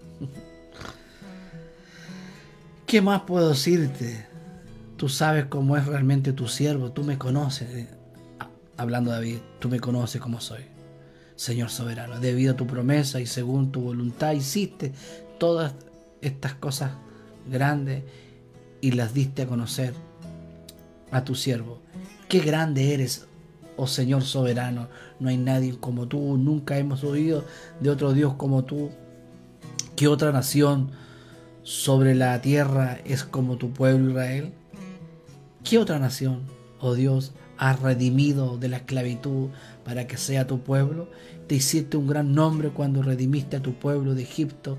¿Qué más puedo decirte? Tú sabes cómo es realmente tu siervo, tú me conoces. Hablando David, tú me conoces como soy, Señor soberano. Debido a tu promesa y según tu voluntad hiciste todas estas cosas grandes y las diste a conocer a tu siervo. Qué grande eres, oh Señor soberano. No hay nadie como tú, nunca hemos oído de otro Dios como tú. ¿Qué otra nación sobre la tierra es como tu pueblo Israel? ¿Qué otra nación, oh Dios, has redimido de la esclavitud para que sea tu pueblo? Te hiciste un gran nombre cuando redimiste a tu pueblo de Egipto.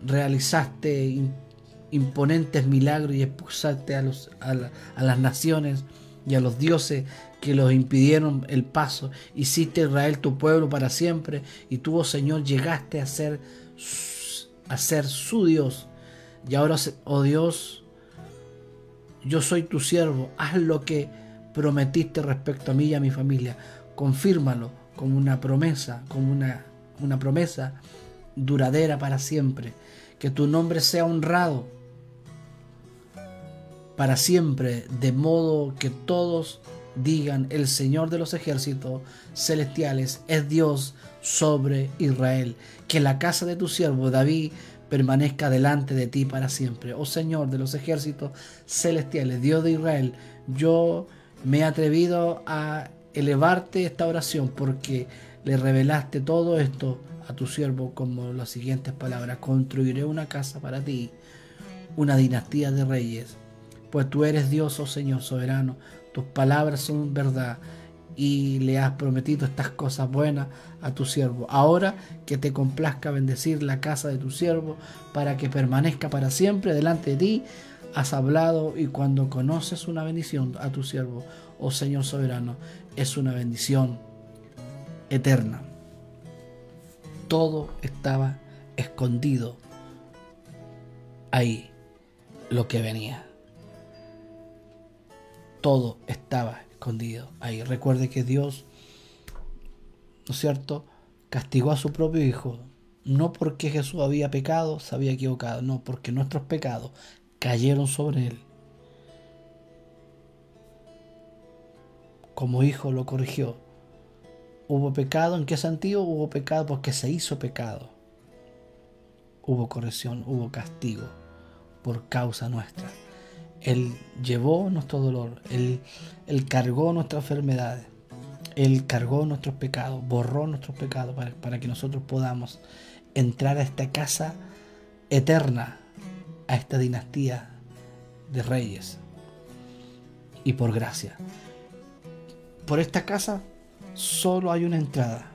Realizaste imponentes milagros y expulsaste a las naciones y a los dioses que los impidieron el paso. Hiciste a Israel tu pueblo para siempre, y tú, oh Señor, llegaste a ser su Dios. Y ahora, oh Dios, yo soy tu siervo, haz lo que prometiste respecto a mí y a mi familia. Confírmalo como una promesa, una promesa duradera para siempre. Que tu nombre sea honrado para siempre, de modo que todos digan: el Señor de los ejércitos celestiales es Dios sobre Israel. Que la casa de tu siervo David permanezca delante de ti para siempre. Oh Señor de los ejércitos celestiales, Dios de Israel, yo me he atrevido a elevarte esta oración porque le revelaste todo esto a tu siervo como las siguientes palabras: construiré una casa para ti, una dinastía de reyes, pues tú eres Dios, oh Señor soberano, tus palabras son verdad y le has prometido estas cosas buenas a tu siervo. Ahora que te complazca bendecir la casa de tu siervo para que permanezca para siempre delante de ti, has hablado, y cuando conoces una bendición a tu siervo, oh Señor soberano, es una bendición eterna. Todo estaba escondido ahí, lo que venía. Todo estaba escondido ahí. Recuerde que Dios, ¿no es cierto?, castigó a su propio Hijo, no porque Jesús había pecado, se había equivocado, no, porque nuestros pecados cayeron sobre Él. Como Hijo lo corrigió. ¿Hubo pecado? ¿En qué sentido? Hubo pecado porque se hizo pecado. Hubo corrección, hubo castigo por causa nuestra. Él llevó nuestro dolor, Él cargó nuestras enfermedades, Él cargó nuestros pecados, borró nuestros pecados para que nosotros podamos entrar a esta casa eterna, a esta dinastía de reyes. Y por gracia. Por esta casa solo hay una entrada.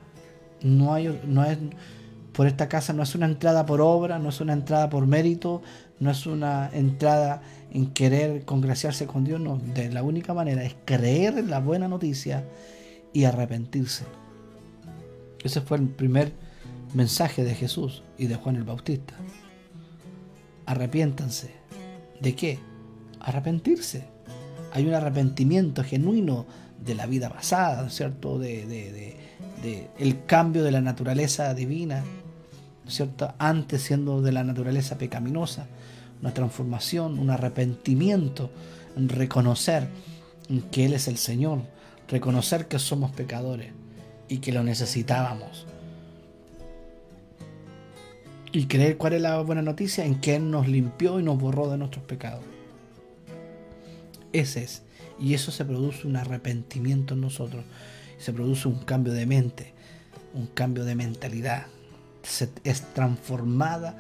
Por esta casa no es una entrada por obra, no es una entrada por mérito, no es una entrada en querer congraciarse con Dios, no. De la única manera es creer en la buena noticia y arrepentirse. Ese fue el primer mensaje de Jesús y de Juan el Bautista. Arrepiéntanse. ¿De qué? Arrepentirse. Hay un arrepentimiento genuino de la vida pasada, ¿no es cierto? De el cambio de la naturaleza divina, ¿no es cierto? Antes siendo de la naturaleza pecaminosa, una transformación, un arrepentimiento, reconocer que Él es el Señor, reconocer que somos pecadores y que lo necesitábamos. Y creer cuál es la buena noticia, en que Él nos limpió y nos borró de nuestros pecados. Ese es. Y eso se produce un arrepentimiento en nosotros. Se produce un cambio de mente, un cambio de mentalidad. Es transformada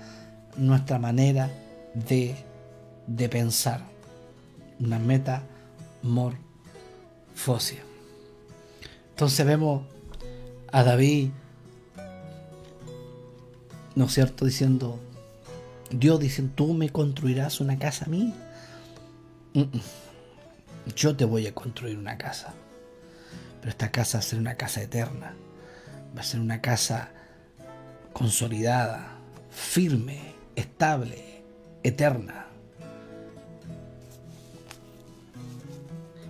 nuestra manera de pensar. Una metamorfosis. Entonces vemos a David, ¿no es cierto?, diciendo, Dios diciendo: tú me construirás una casa a mí. Yo te voy a construir una casa, pero esta casa va a ser una casa eterna, va a ser una casa consolidada, firme, estable, eterna,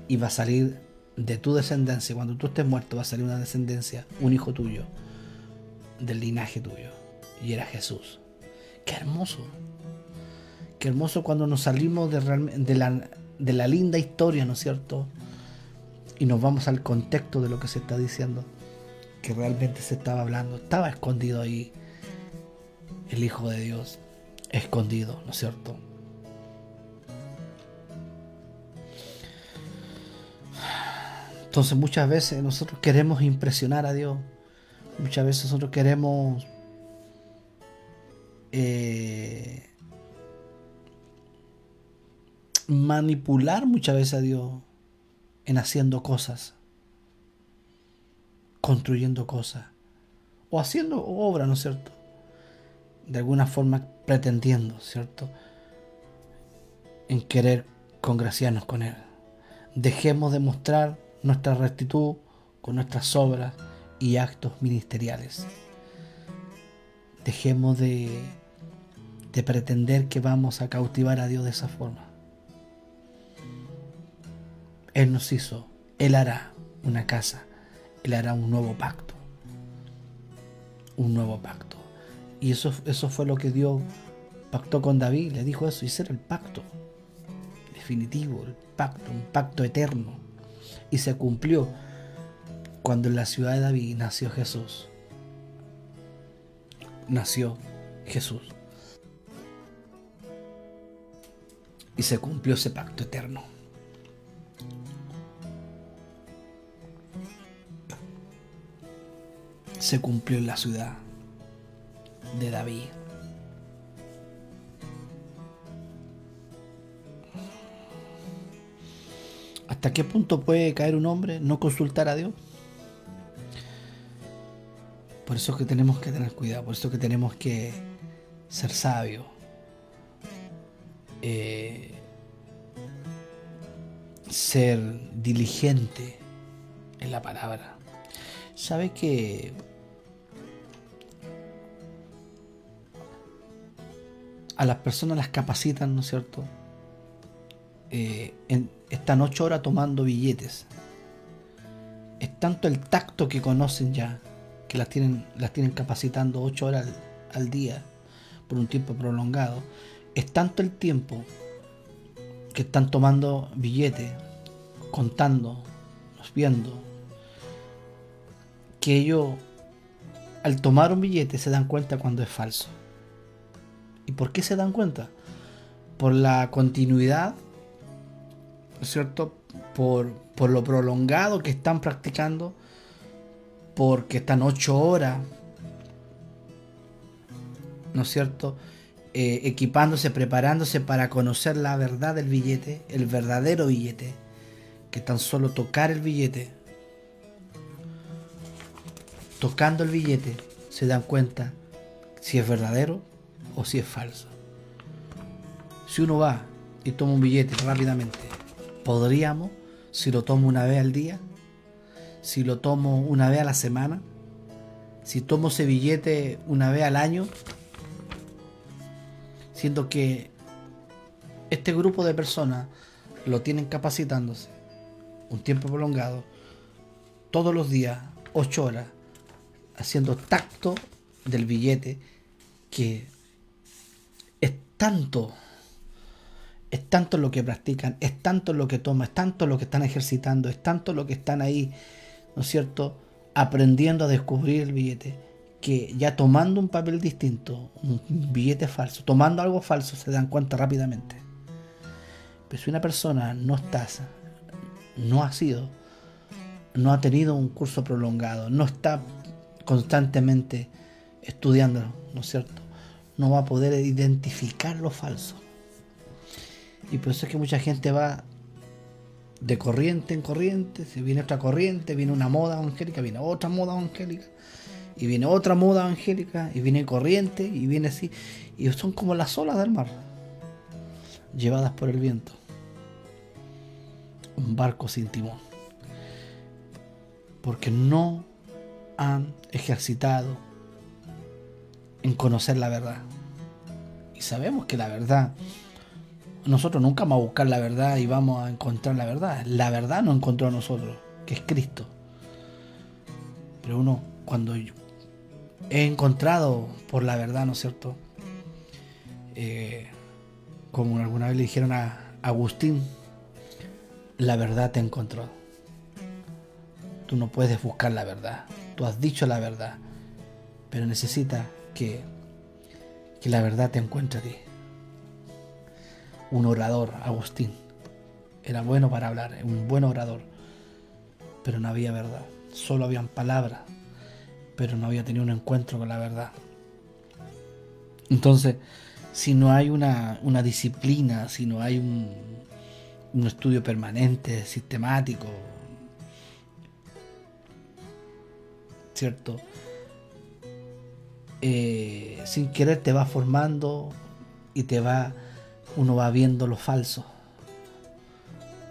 y va a salir de tu descendencia. Cuando tú estés muerto va a salir una descendencia, un hijo tuyo, del linaje tuyo, y era Jesús. Qué hermoso cuando nos salimos de la linda historia, ¿no es cierto?, y nos vamos al contexto de lo que se está diciendo, que realmente se estaba hablando. Estaba escondido ahí el Hijo de Dios, escondido, ¿no es cierto? Entonces muchas veces nosotros queremos impresionar a Dios, muchas veces nosotros queremos manipular muchas veces a Dios en haciendo cosas, construyendo cosas o haciendo obra, ¿no es cierto?, de alguna forma pretendiendo, ¿cierto?, en querer congraciarnos con Él. Dejemos de mostrar nuestra rectitud con nuestras obras y actos ministeriales. Dejemos de pretender que vamos a cautivar a Dios de esa forma. Él nos hizo, Él hará una casa, Él hará un nuevo pacto. Un nuevo pacto. Y eso fue lo que Dios pactó con David, le dijo eso, y ese era el pacto definitivo, el pacto, un pacto eterno. Y se cumplió cuando en la ciudad de David nació Jesús. Nació Jesús. Y se cumplió ese pacto eterno. Se cumplió en la ciudad de David. ¿Hasta qué punto puede caer un hombre no consultar a Dios? Por eso es que tenemos que tener cuidado, por eso es que tenemos que ser sabios. Ser diligente en la palabra. ¿Sabe que a las personas las capacitan, ¿no es cierto? Están 8 horas tomando billetes. Es tanto el tacto que conocen ya, que las tienen capacitando 8 horas al día por un tiempo prolongado. Es tanto el tiempo que están tomando billetes, contando, viendo, que ellos al tomar un billete se dan cuenta cuando es falso. ¿Y por qué se dan cuenta? Por la continuidad, ¿no es cierto? Por lo prolongado que están practicando, porque están 8 horas, ¿no es cierto? Equipándose, preparándose para conocer la verdad del billete, el verdadero billete, que tan solo tocar el billete, tocando el billete, se dan cuenta si es verdadero o si es falso. Si uno va y toma un billete rápidamente, podríamos, si lo tomo una vez al día, si lo tomo una vez a la semana, si tomo ese billete una vez al año, siendo que este grupo de personas lo tienen capacitándose un tiempo prolongado, todos los días, 8 horas, haciendo tacto del billete, que es tanto lo que practican, es tanto lo que toman, es tanto lo que están ejercitando, es tanto lo que están ahí, ¿no es cierto?, aprendiendo a descubrir el billete, que ya tomando un papel distinto, un billete falso, tomando algo falso, se dan cuenta rápidamente. Pero si una persona no ha tenido un curso prolongado, no está constantemente estudiando, ¿no es cierto?, no va a poder identificar lo falso. Y por eso es que mucha gente va de corriente en corriente, si viene otra corriente, viene una moda evangélica, viene otra moda evangélica, y viene otra moda evangélica, y viene corriente, y viene así, y son como las olas del mar, llevadas por el viento. Un barco sin timón. Porque no han ejercitado en conocer la verdad. Y sabemos que la verdad, nosotros nunca vamos a buscar la verdad y vamos a encontrar la verdad. La verdad nos encontró a nosotros, que es Cristo. Pero uno, cuando he encontrado por la verdad, ¿no es cierto? Como alguna vez le dijeron a Agustín, la verdad te encontró. Tú no puedes buscar la verdad. Tú has dicho la verdad, pero necesitas que la verdad te encuentre a ti. Un orador, Agustín, era bueno para hablar, un buen orador, pero no había verdad. Solo habían palabras, pero no había tenido un encuentro con la verdad. Entonces, si no hay una disciplina, si no hay un estudio permanente, sistemático, ¿cierto? Sin querer te va formando y uno va viendo lo falso,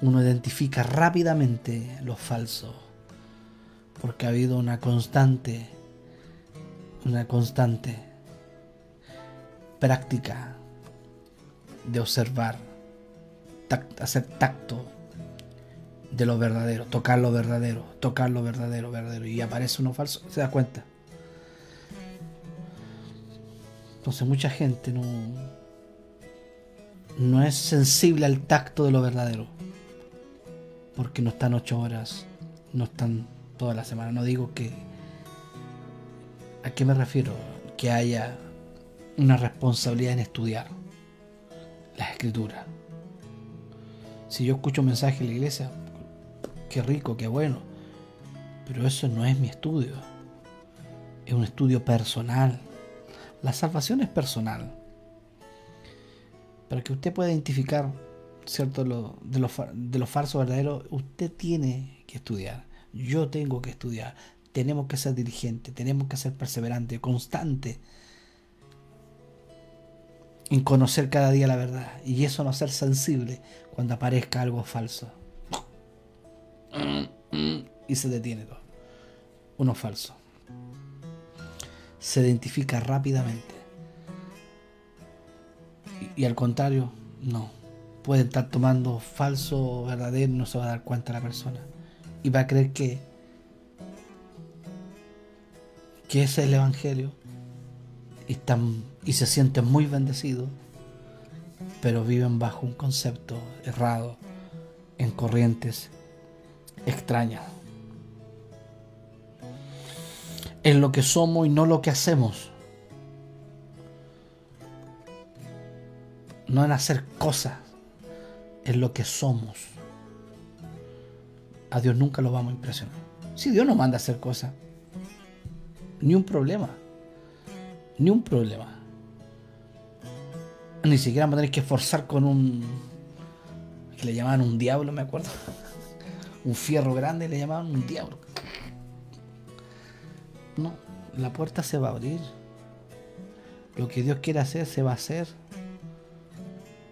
uno identifica rápidamente lo falso, porque ha habido una constante práctica de observar, hacer tacto de lo verdadero, tocar lo verdadero, y aparece uno falso, se da cuenta. Entonces mucha gente no es sensible al tacto de lo verdadero, porque no están 8 horas, no están toda la semana. No digo que... ¿A qué me refiero? Que haya una responsabilidad en estudiar las escrituras. Si yo escucho un mensaje en la iglesia, qué rico, qué bueno, pero eso no es mi estudio. Es un estudio personal. La salvación es personal. Para que usted pueda identificar, ¿cierto?, de lo falso verdadero, usted tiene que estudiar. Yo tengo que estudiar. Tenemos que ser diligentes, tenemos que ser perseverantes, constantes en conocer cada día la verdad. Y eso no ser sensible cuando aparezca algo falso. Y se detiene todo. Uno falso se identifica rápidamente. Y al contrario, no. Puede estar tomando falso, verdadero, y no se va a dar cuenta la persona. Y va a creer que ese es el evangelio. Y se sienten muy bendecidos, pero viven bajo un concepto errado, en corrientes extrañas. Es lo que somos y no lo que hacemos. No en hacer cosas, es lo que somos. A Dios nunca lo vamos a impresionar. Si Dios nos manda a hacer cosas, ni un problema. Ni un problema. Ni siquiera me tenéis que esforzar con un... que le llamaban un diablo, me acuerdo. Un fierro grande le llamaban un diablo. No, la puerta se va a abrir. Lo que Dios quiere hacer se va a hacer.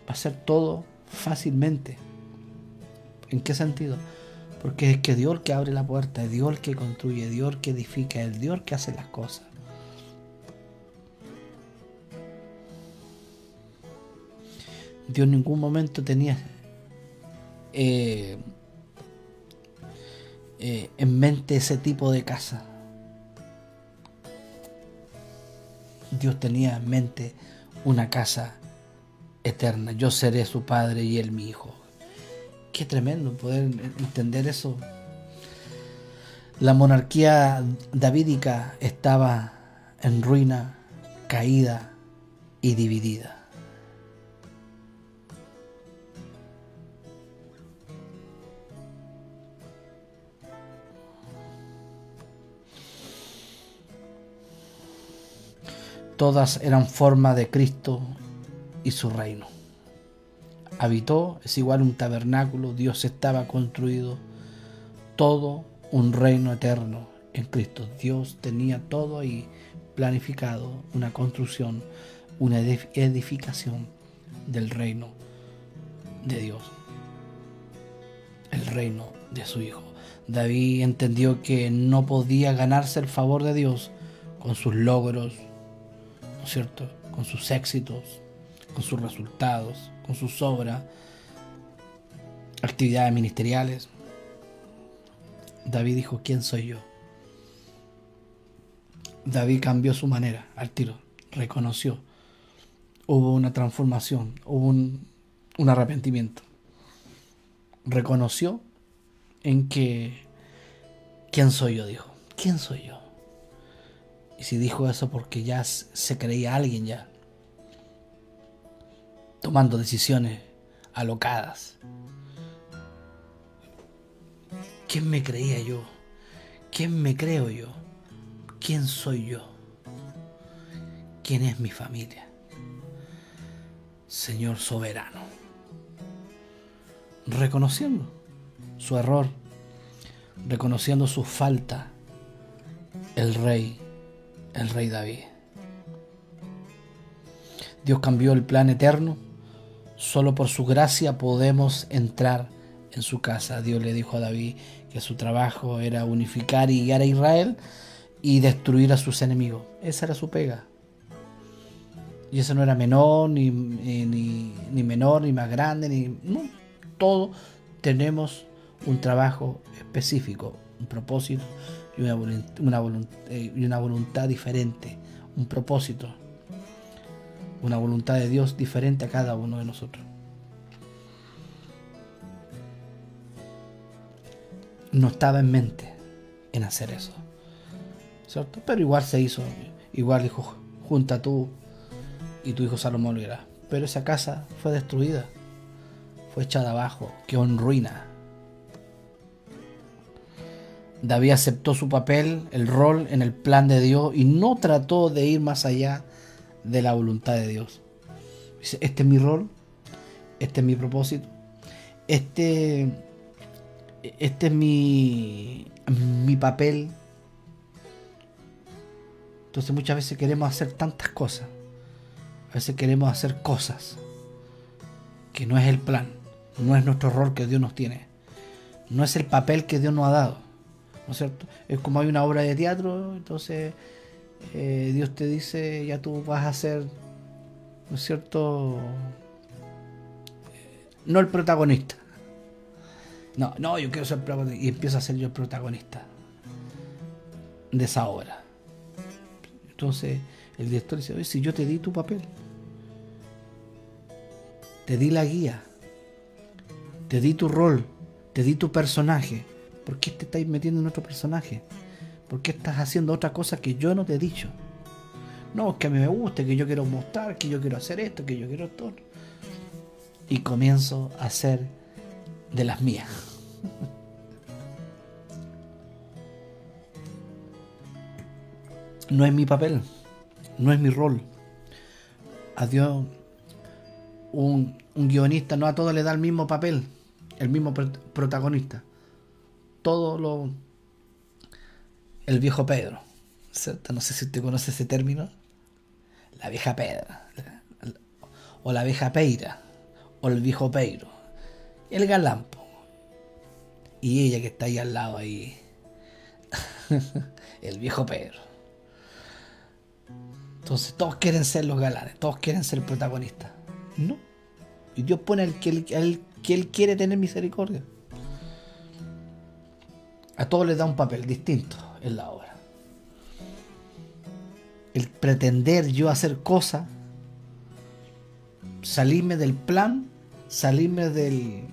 Va a ser todo fácilmente. ¿En qué sentido? Porque es que Dios el que abre la puerta, es Dios el que construye, Dios el que edifica, es Dios el que hace las cosas. Dios en ningún momento tenía en mente ese tipo de casa. Dios tenía en mente una casa eterna. Yo seré su padre y él mi hijo. Qué tremendo poder entender eso. La monarquía davídica estaba en ruina, caída y dividida. Todas eran forma de Cristo y su reino. Habitó, es igual un tabernáculo, Dios estaba construido, todo un reino eterno en Cristo. Dios tenía todo ahí planificado, una construcción, una edificación del reino de Dios, el reino de su Hijo. David entendió que no podía ganarse el favor de Dios con sus logros, ¿no es cierto?, con sus éxitos, con sus resultados, con sus obras, actividades ministeriales. David dijo: ¿quién soy yo? David cambió su manera al tiro, reconoció. Hubo una transformación, hubo un arrepentimiento. Reconoció en que ¿quién soy yo? Dijo, ¿quién soy yo? Y si dijo eso porque ya se creía alguien ya, tomando decisiones alocadas. ¿Quién me creía yo? ¿Quién me creo yo? ¿Quién soy yo? ¿Quién es mi familia? Señor soberano. Reconociendo su error, reconociendo su falta, el rey David. Dios cambió el plan eterno. Solo por su gracia podemos entrar en su casa. Dios le dijo a David que su trabajo era unificar y guiar a Israel y destruir a sus enemigos. Esa era su pega. Y eso no era menor, ni menor, ni más grande, no. Todos tenemos un trabajo específico, un propósito y una voluntad diferente, un propósito, una voluntad de Dios diferente a cada uno de nosotros. No estaba en mente en hacer eso, ¿cierto? Pero igual se hizo, igual dijo, junta tú y tu hijo Salomón lo hará. Pero esa casa fue destruida, fue echada abajo, quedó en ruina. David aceptó su papel, el rol en el plan de Dios y no trató de ir más allá de la voluntad de Dios. Dice, este es mi rol, este es mi propósito, este es mi papel. Entonces muchas veces queremos hacer tantas cosas, a veces queremos hacer cosas que no es el plan, no es nuestro rol que Dios nos tiene, no es el papel que Dios nos ha dado, ¿no es cierto? Es como hay una obra de teatro, entonces Dios te dice, ya tú vas a ser, ¿no es cierto? No el protagonista. No, yo quiero ser protagonista. Y empiezo a ser yo el protagonista de esa obra. Entonces el director dice, oye, si yo te di tu papel, te di la guía, te di tu rol, te di tu personaje, ¿por qué te estás metiendo en otro personaje? ¿Por qué estás haciendo otra cosa que yo no te he dicho? No, es que a mí me gusta, que yo quiero mostrar, que yo quiero hacer esto, que yo quiero esto. Y comienzo a hacer de las mías. No es mi papel, no es mi rol. A Dios, un guionista no a todos le da el mismo papel, el mismo protagonista. El viejo Pedro, ¿cierto? No sé si usted conoce ese término. La vieja Pedra, o la vieja Peira, o el viejo Peiro, el galán, y ella que está ahí al lado ahí, el viejo Pedro. Entonces todos quieren ser los galanes, todos quieren ser protagonistas. No. Y Dios pone al que Él quiere tener misericordia. A todos les da un papel distinto en la obra. El pretender yo hacer cosas, salirme del plan, salirme del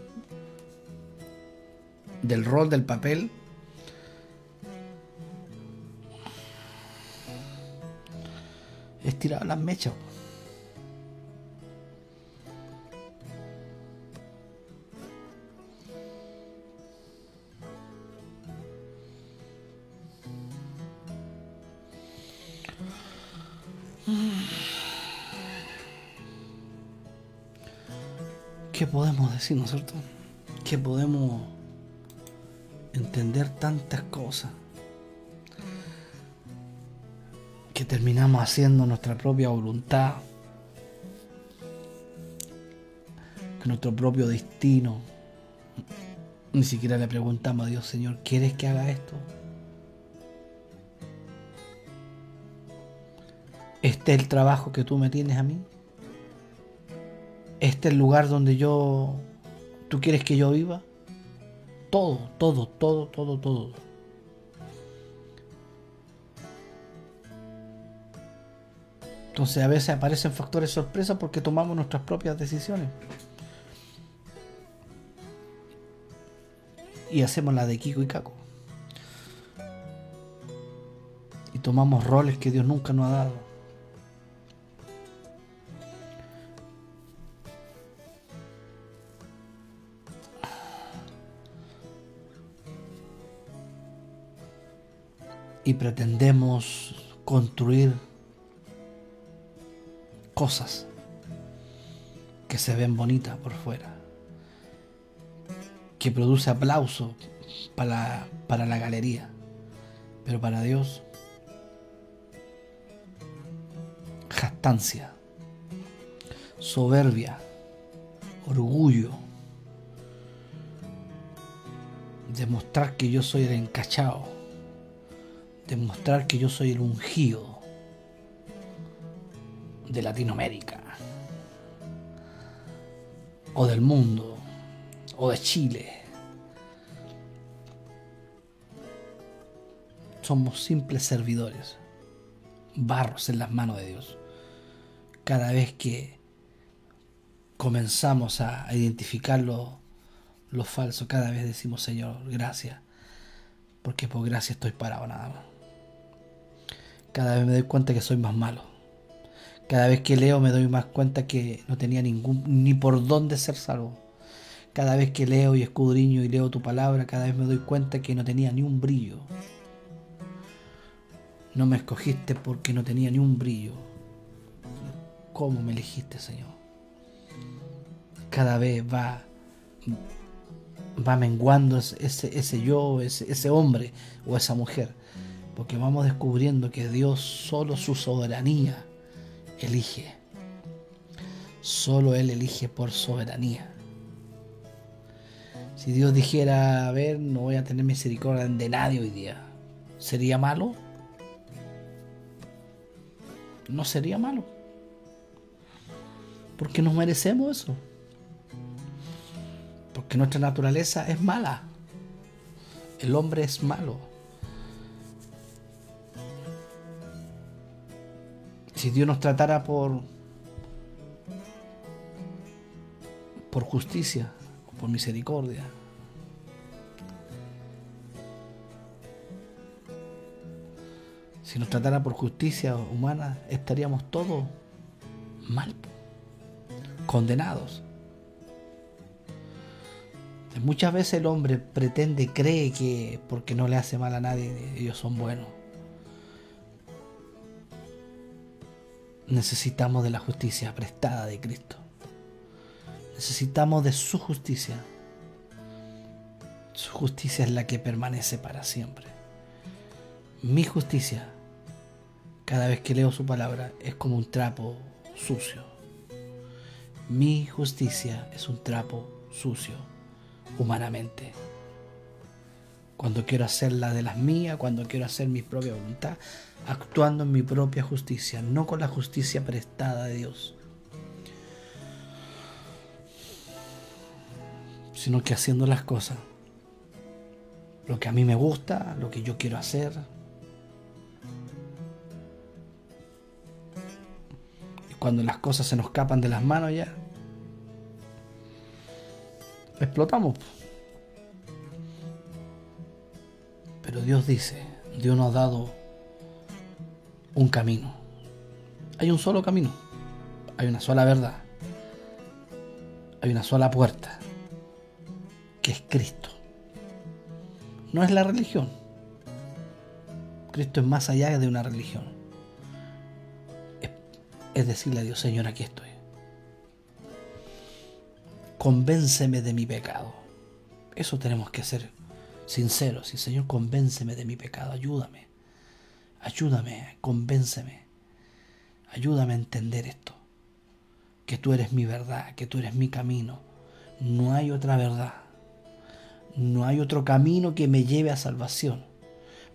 rol, del papel, es tirar las mechas. ¿Qué podemos decir, no es cierto? ¿Qué podemos entender tantas cosas? Que terminamos haciendo nuestra propia voluntad, que nuestro propio destino. Ni siquiera le preguntamos a Dios, Señor, ¿quieres que haga esto? ¿Este es el trabajo que tú me tienes a mí? ¿Este es el lugar donde tú quieres que yo viva? Todo. Entonces a veces aparecen factores sorpresa porque tomamos nuestras propias decisiones. Y hacemos la de Kiko y Caco. Y tomamos roles que Dios nunca nos ha dado. Y pretendemos construir cosas que se ven bonitas por fuera, que produce aplauso para la galería, pero para Dios, jactancia, soberbia, orgullo, demostrar que yo soy el encachado, demostrar que yo soy el ungido de Latinoamérica, o del mundo, o de Chile. Somos simples servidores, barros en las manos de Dios. Cada vez que comenzamos a identificar lo falso, cada vez decimos: Señor, gracias, porque por gracia estoy parado nada más. Cada vez me doy cuenta que soy más malo. Cada vez que leo me doy más cuenta que no tenía ni por dónde ser salvo. Cada vez que leo y escudriño y leo tu palabra, cada vez me doy cuenta que no tenía ni un brillo. No me escogiste porque no tenía ni un brillo. ¿Cómo me elegiste, Señor? Cada vez va menguando ese yo, ese hombre o esa mujer, porque vamos descubriendo que Dios, solo su soberanía elige. Solo Él elige por soberanía. Si Dios dijera: a ver, no voy a tener misericordia de nadie hoy día, ¿sería malo? No sería malo, porque nos merecemos eso, porque nuestra naturaleza es mala, el hombre es malo. Si Dios nos tratara por justicia o por misericordia, si nos tratara por justicia humana, estaríamos todos mal, condenados. Muchas veces el hombre cree que porque no le hace mal a nadie, ellos son buenos. Necesitamos de la justicia prestada de Cristo. Necesitamos de su justicia. Su justicia es la que permanece para siempre. Mi justicia, cada vez que leo su palabra, es como un trapo sucio. Mi justicia es un trapo sucio, humanamente. Cuando quiero hacer la de las mías, cuando quiero hacer mi propia voluntad, actuando en mi propia justicia, no con la justicia prestada de Dios, sino que haciendo las cosas, lo que a mí me gusta, lo que yo quiero hacer. Cuando las cosas se nos escapan de las manos, ya explotamos. Pero Dios dice, Dios nos ha dado un camino. Hay un solo camino, hay una sola verdad, hay una sola puerta, que es Cristo. No es la religión. Cristo es más allá de una religión. Es decirle a Dios: Señor, aquí estoy. Convénceme de mi pecado. Eso tenemos que ser sinceros. Y Señor, convénceme de mi pecado. Ayúdame. Ayúdame, convénceme. Ayúdame a entender esto. Que tú eres mi verdad, que tú eres mi camino. No hay otra verdad. No hay otro camino que me lleve a salvación.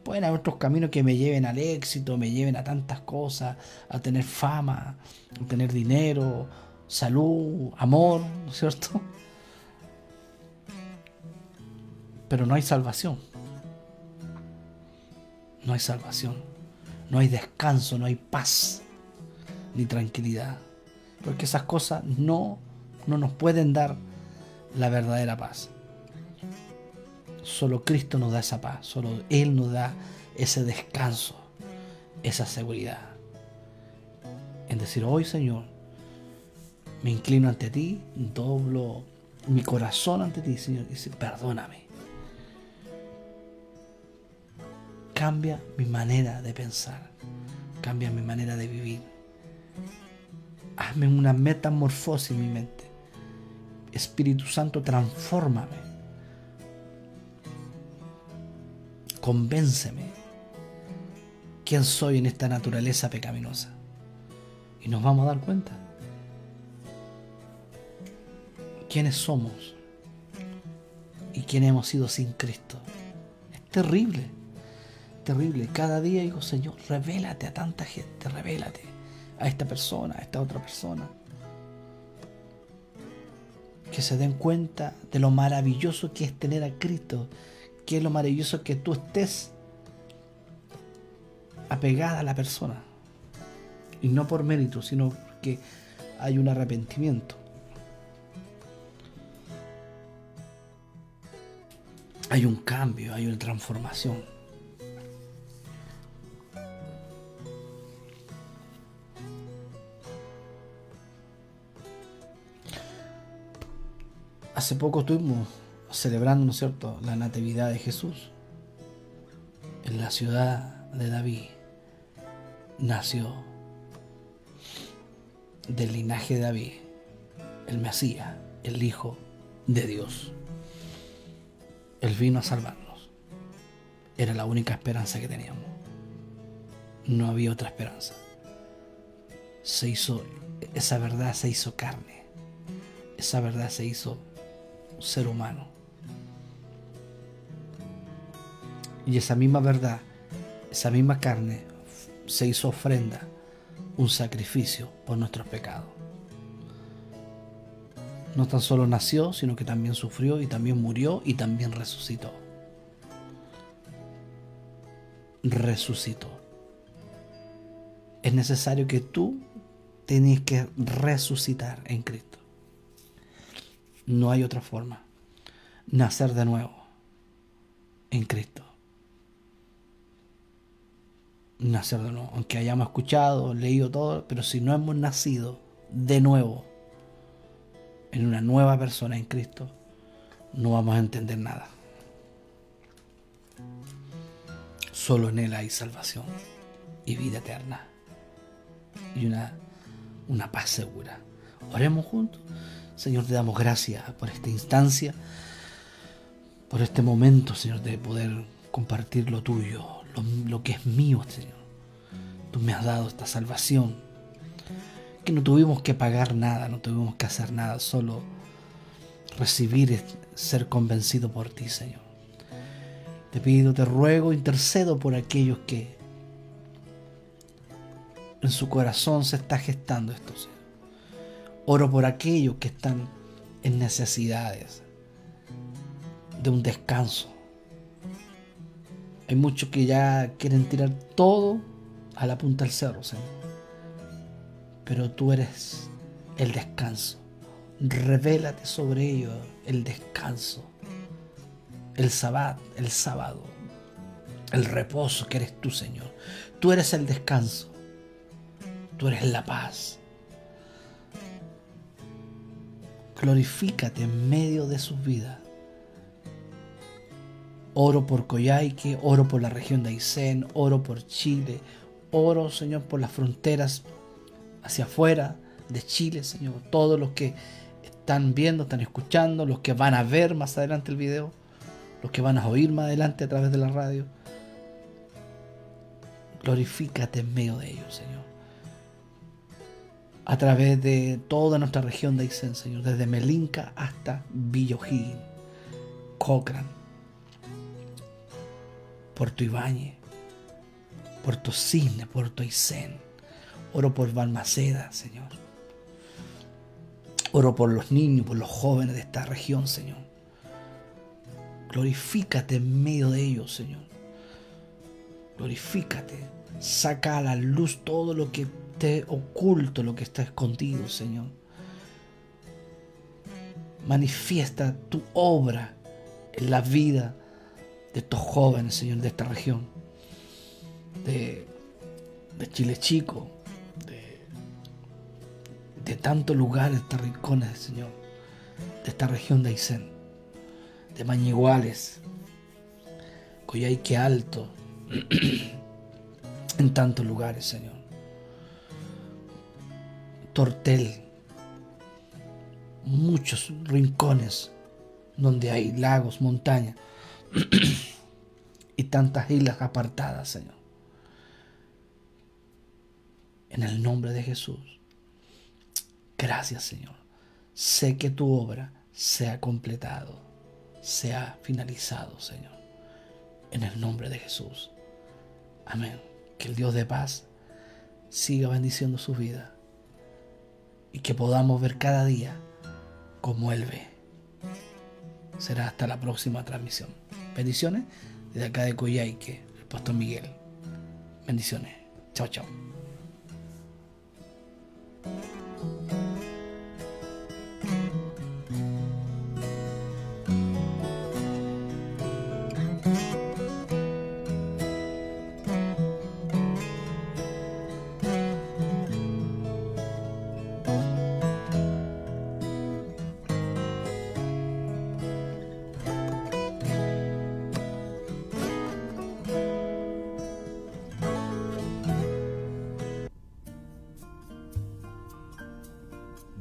Pueden haber otros caminos que me lleven al éxito, me lleven a tantas cosas, a tener fama, a tener dinero, salud, amor, ¿no es cierto? Pero no hay salvación. No hay salvación. No hay descanso, no hay paz, ni tranquilidad. Porque esas cosas no nos pueden dar la verdadera paz. Solo Cristo nos da esa paz, solo Él nos da ese descanso, esa seguridad. En decir: hoy, Señor, me inclino ante ti, doblo mi corazón ante ti, Señor, y dice: perdóname. Cambia mi manera de pensar, cambia mi manera de vivir. Hazme una metamorfosis en mi mente. Espíritu Santo, transfórmame. Convénceme quién soy en esta naturaleza pecaminosa. Y nos vamos a dar cuenta quiénes somos y quién hemos sido sin Cristo. Es terrible, terrible. Cada día digo, Señor, revélate a tanta gente, revélate a esta persona, a esta otra persona. Que se den cuenta de lo maravilloso que es tener a Cristo, que es lo maravilloso que tú estés apegada a la persona. Y no por mérito, sino porque hay un arrepentimiento. Hay un cambio, hay una transformación. Hace poco estuvimos celebrando, ¿no es cierto?, la Natividad de Jesús. En la ciudad de David nació del linaje de David el Mesías, el Hijo de Dios. Él vino a salvarnos. Era la única esperanza que teníamos. No había otra esperanza. Esa verdad se hizo carne. Esa verdad se hizo ser humano. Y esa misma verdad, esa misma carne se hizo ofrenda, un sacrificio por nuestros pecados. No tan solo nació, sino que también sufrió y también murió y también resucitó. Resucitó. Es necesario que tú tenés que resucitar en Cristo. No hay otra forma. Nacer de nuevo en Cristo. Nacer de nuevo. Aunque hayamos escuchado, leído todo, pero si no hemos nacido de nuevo en una nueva persona en Cristo, no vamos a entender nada. Solo en Él hay salvación y vida eterna y una paz segura. Oremos juntos. Señor, te damos gracias por esta instancia, por este momento, Señor, de poder compartir lo tuyo, lo que es mío, Señor. Tú me has dado esta salvación, que no tuvimos que pagar nada, no tuvimos que hacer nada, solo recibir, ser convencido por ti, Señor. Te pido, te ruego, intercedo por aquellos que en su corazón se está gestando esto, Señor. Oro por aquellos que están en necesidades de un descanso. Hay muchos que ya quieren tirar todo a la punta del cerro, Señor. Pero tú eres el descanso. Revélate sobre ellos el descanso, el sábado, el reposo que eres tú, Señor. Tú eres el descanso. Tú eres la paz. Glorifícate en medio de sus vidas. Oro por Coyhaique, oro por la región de Aysén, oro por Chile, oro, Señor, por las fronteras hacia afuera de Chile, Señor. Todos los que están viendo, están escuchando, los que van a ver más adelante el video, los que van a oír más adelante a través de la radio. Glorifícate en medio de ellos, Señor. A través de toda nuestra región de Aysén, Señor, desde Melinca hasta Villa O'Higgins, Cochrane, Puerto Ibáñez, Puerto Cisne, Puerto Aysén. Oro por Balmaceda, Señor. Oro por los niños, por los jóvenes de esta región, Señor. Glorifícate en medio de ellos, Señor. Glorifícate. Saca a la luz todo lo que esté oculto, lo que está escondido, Señor. Manifiesta tu obra en la vida de estos jóvenes, Señor, de esta región, de Chile Chico, de tantos lugares, de rincones, Señor, de esta región de Aysén, de Mañiguales, Coyhaique Alto, en tantos lugares, Señor. Tortel, muchos rincones donde hay lagos, montañas y tantas islas apartadas, Señor. En el nombre de Jesús, gracias, Señor. Sé que tu obra se ha completado. sea finalizado, Señor. En el nombre de Jesús. Amén. Que el Dios de paz siga bendiciendo su vida y que podamos ver cada día como Él ve. Será hasta la próxima transmisión. Bendiciones desde acá de Coyhaique, el Pastor Miguel. Bendiciones. Chao, chao.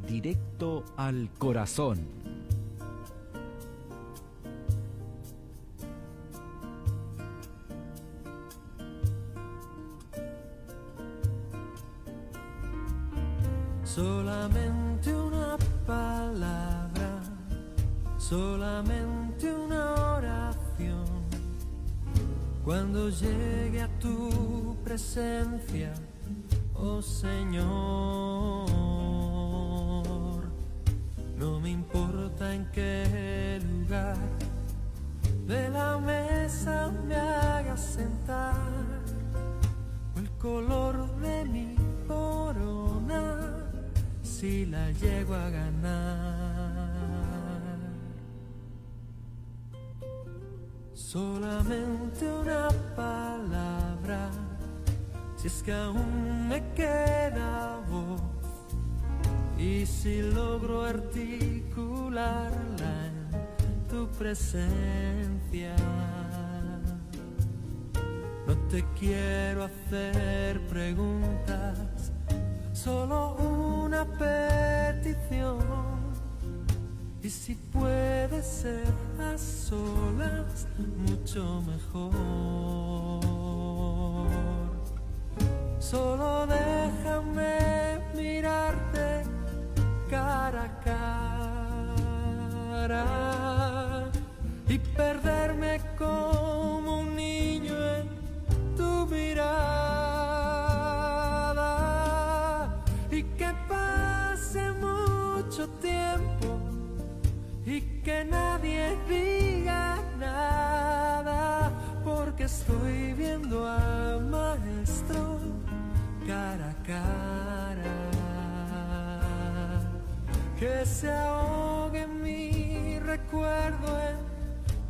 Directo al corazón. Solamente una palabra, solamente una oración. Cuando llegue a tu presencia, oh Señor, no me importa en qué lugar de la mesa me hagas sentar, o el color de mi corona, si la llego a ganar. Solamente una palabra, si es que aún me queda voz, y si logro articularla en tu presencia. No te quiero hacer preguntas, solo una petición. Y si puede ser a solas, mucho mejor. Solo déjame mirarte cara a cara y perderme como un niño en tu mirada, y que pase mucho tiempo y que nadie diga nada, porque estoy viendo al Maestro cara a cara. Que se ahogue mi recuerdo en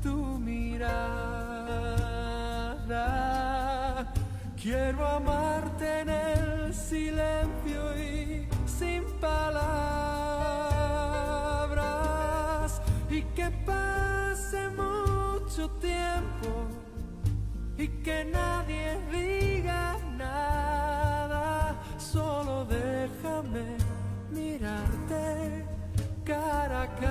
tu mirada. Quiero amarte en el silencio y sin palabras, y que pase mucho tiempo y que nadie diga nada. Solo déjame mirarte cara a cara.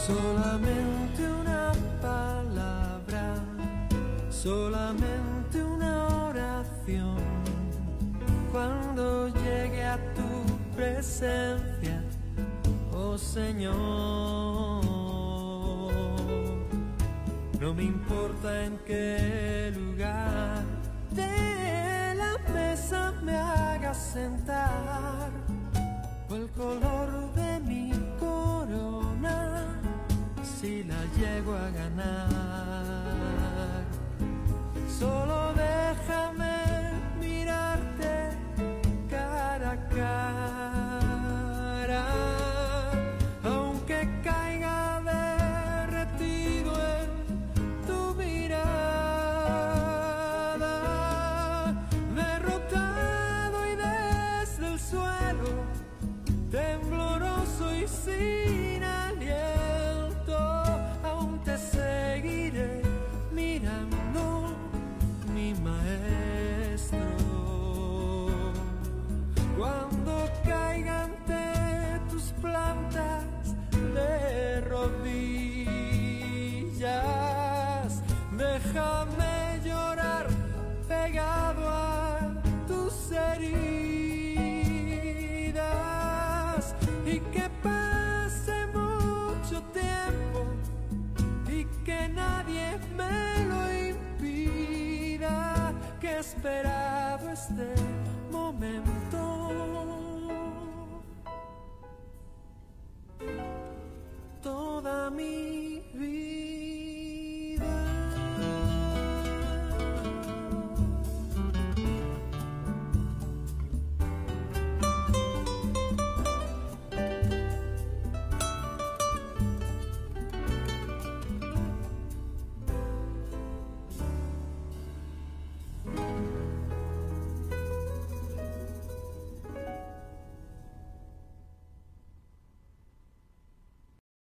Solamente una palabra, solamente una oración. Cuando llegue a tu presencia, oh Señor, no me importa en qué lugar de la mesa me hagas sentar, o el color de mi corona, si la llego a ganar. Solo déjame mirarte cara a cara, aunque caiga derretido en tu mirada, derrotado y desde el suelo, tembloroso y sin aliento, aún te seguiré me lo impida, que esperado esté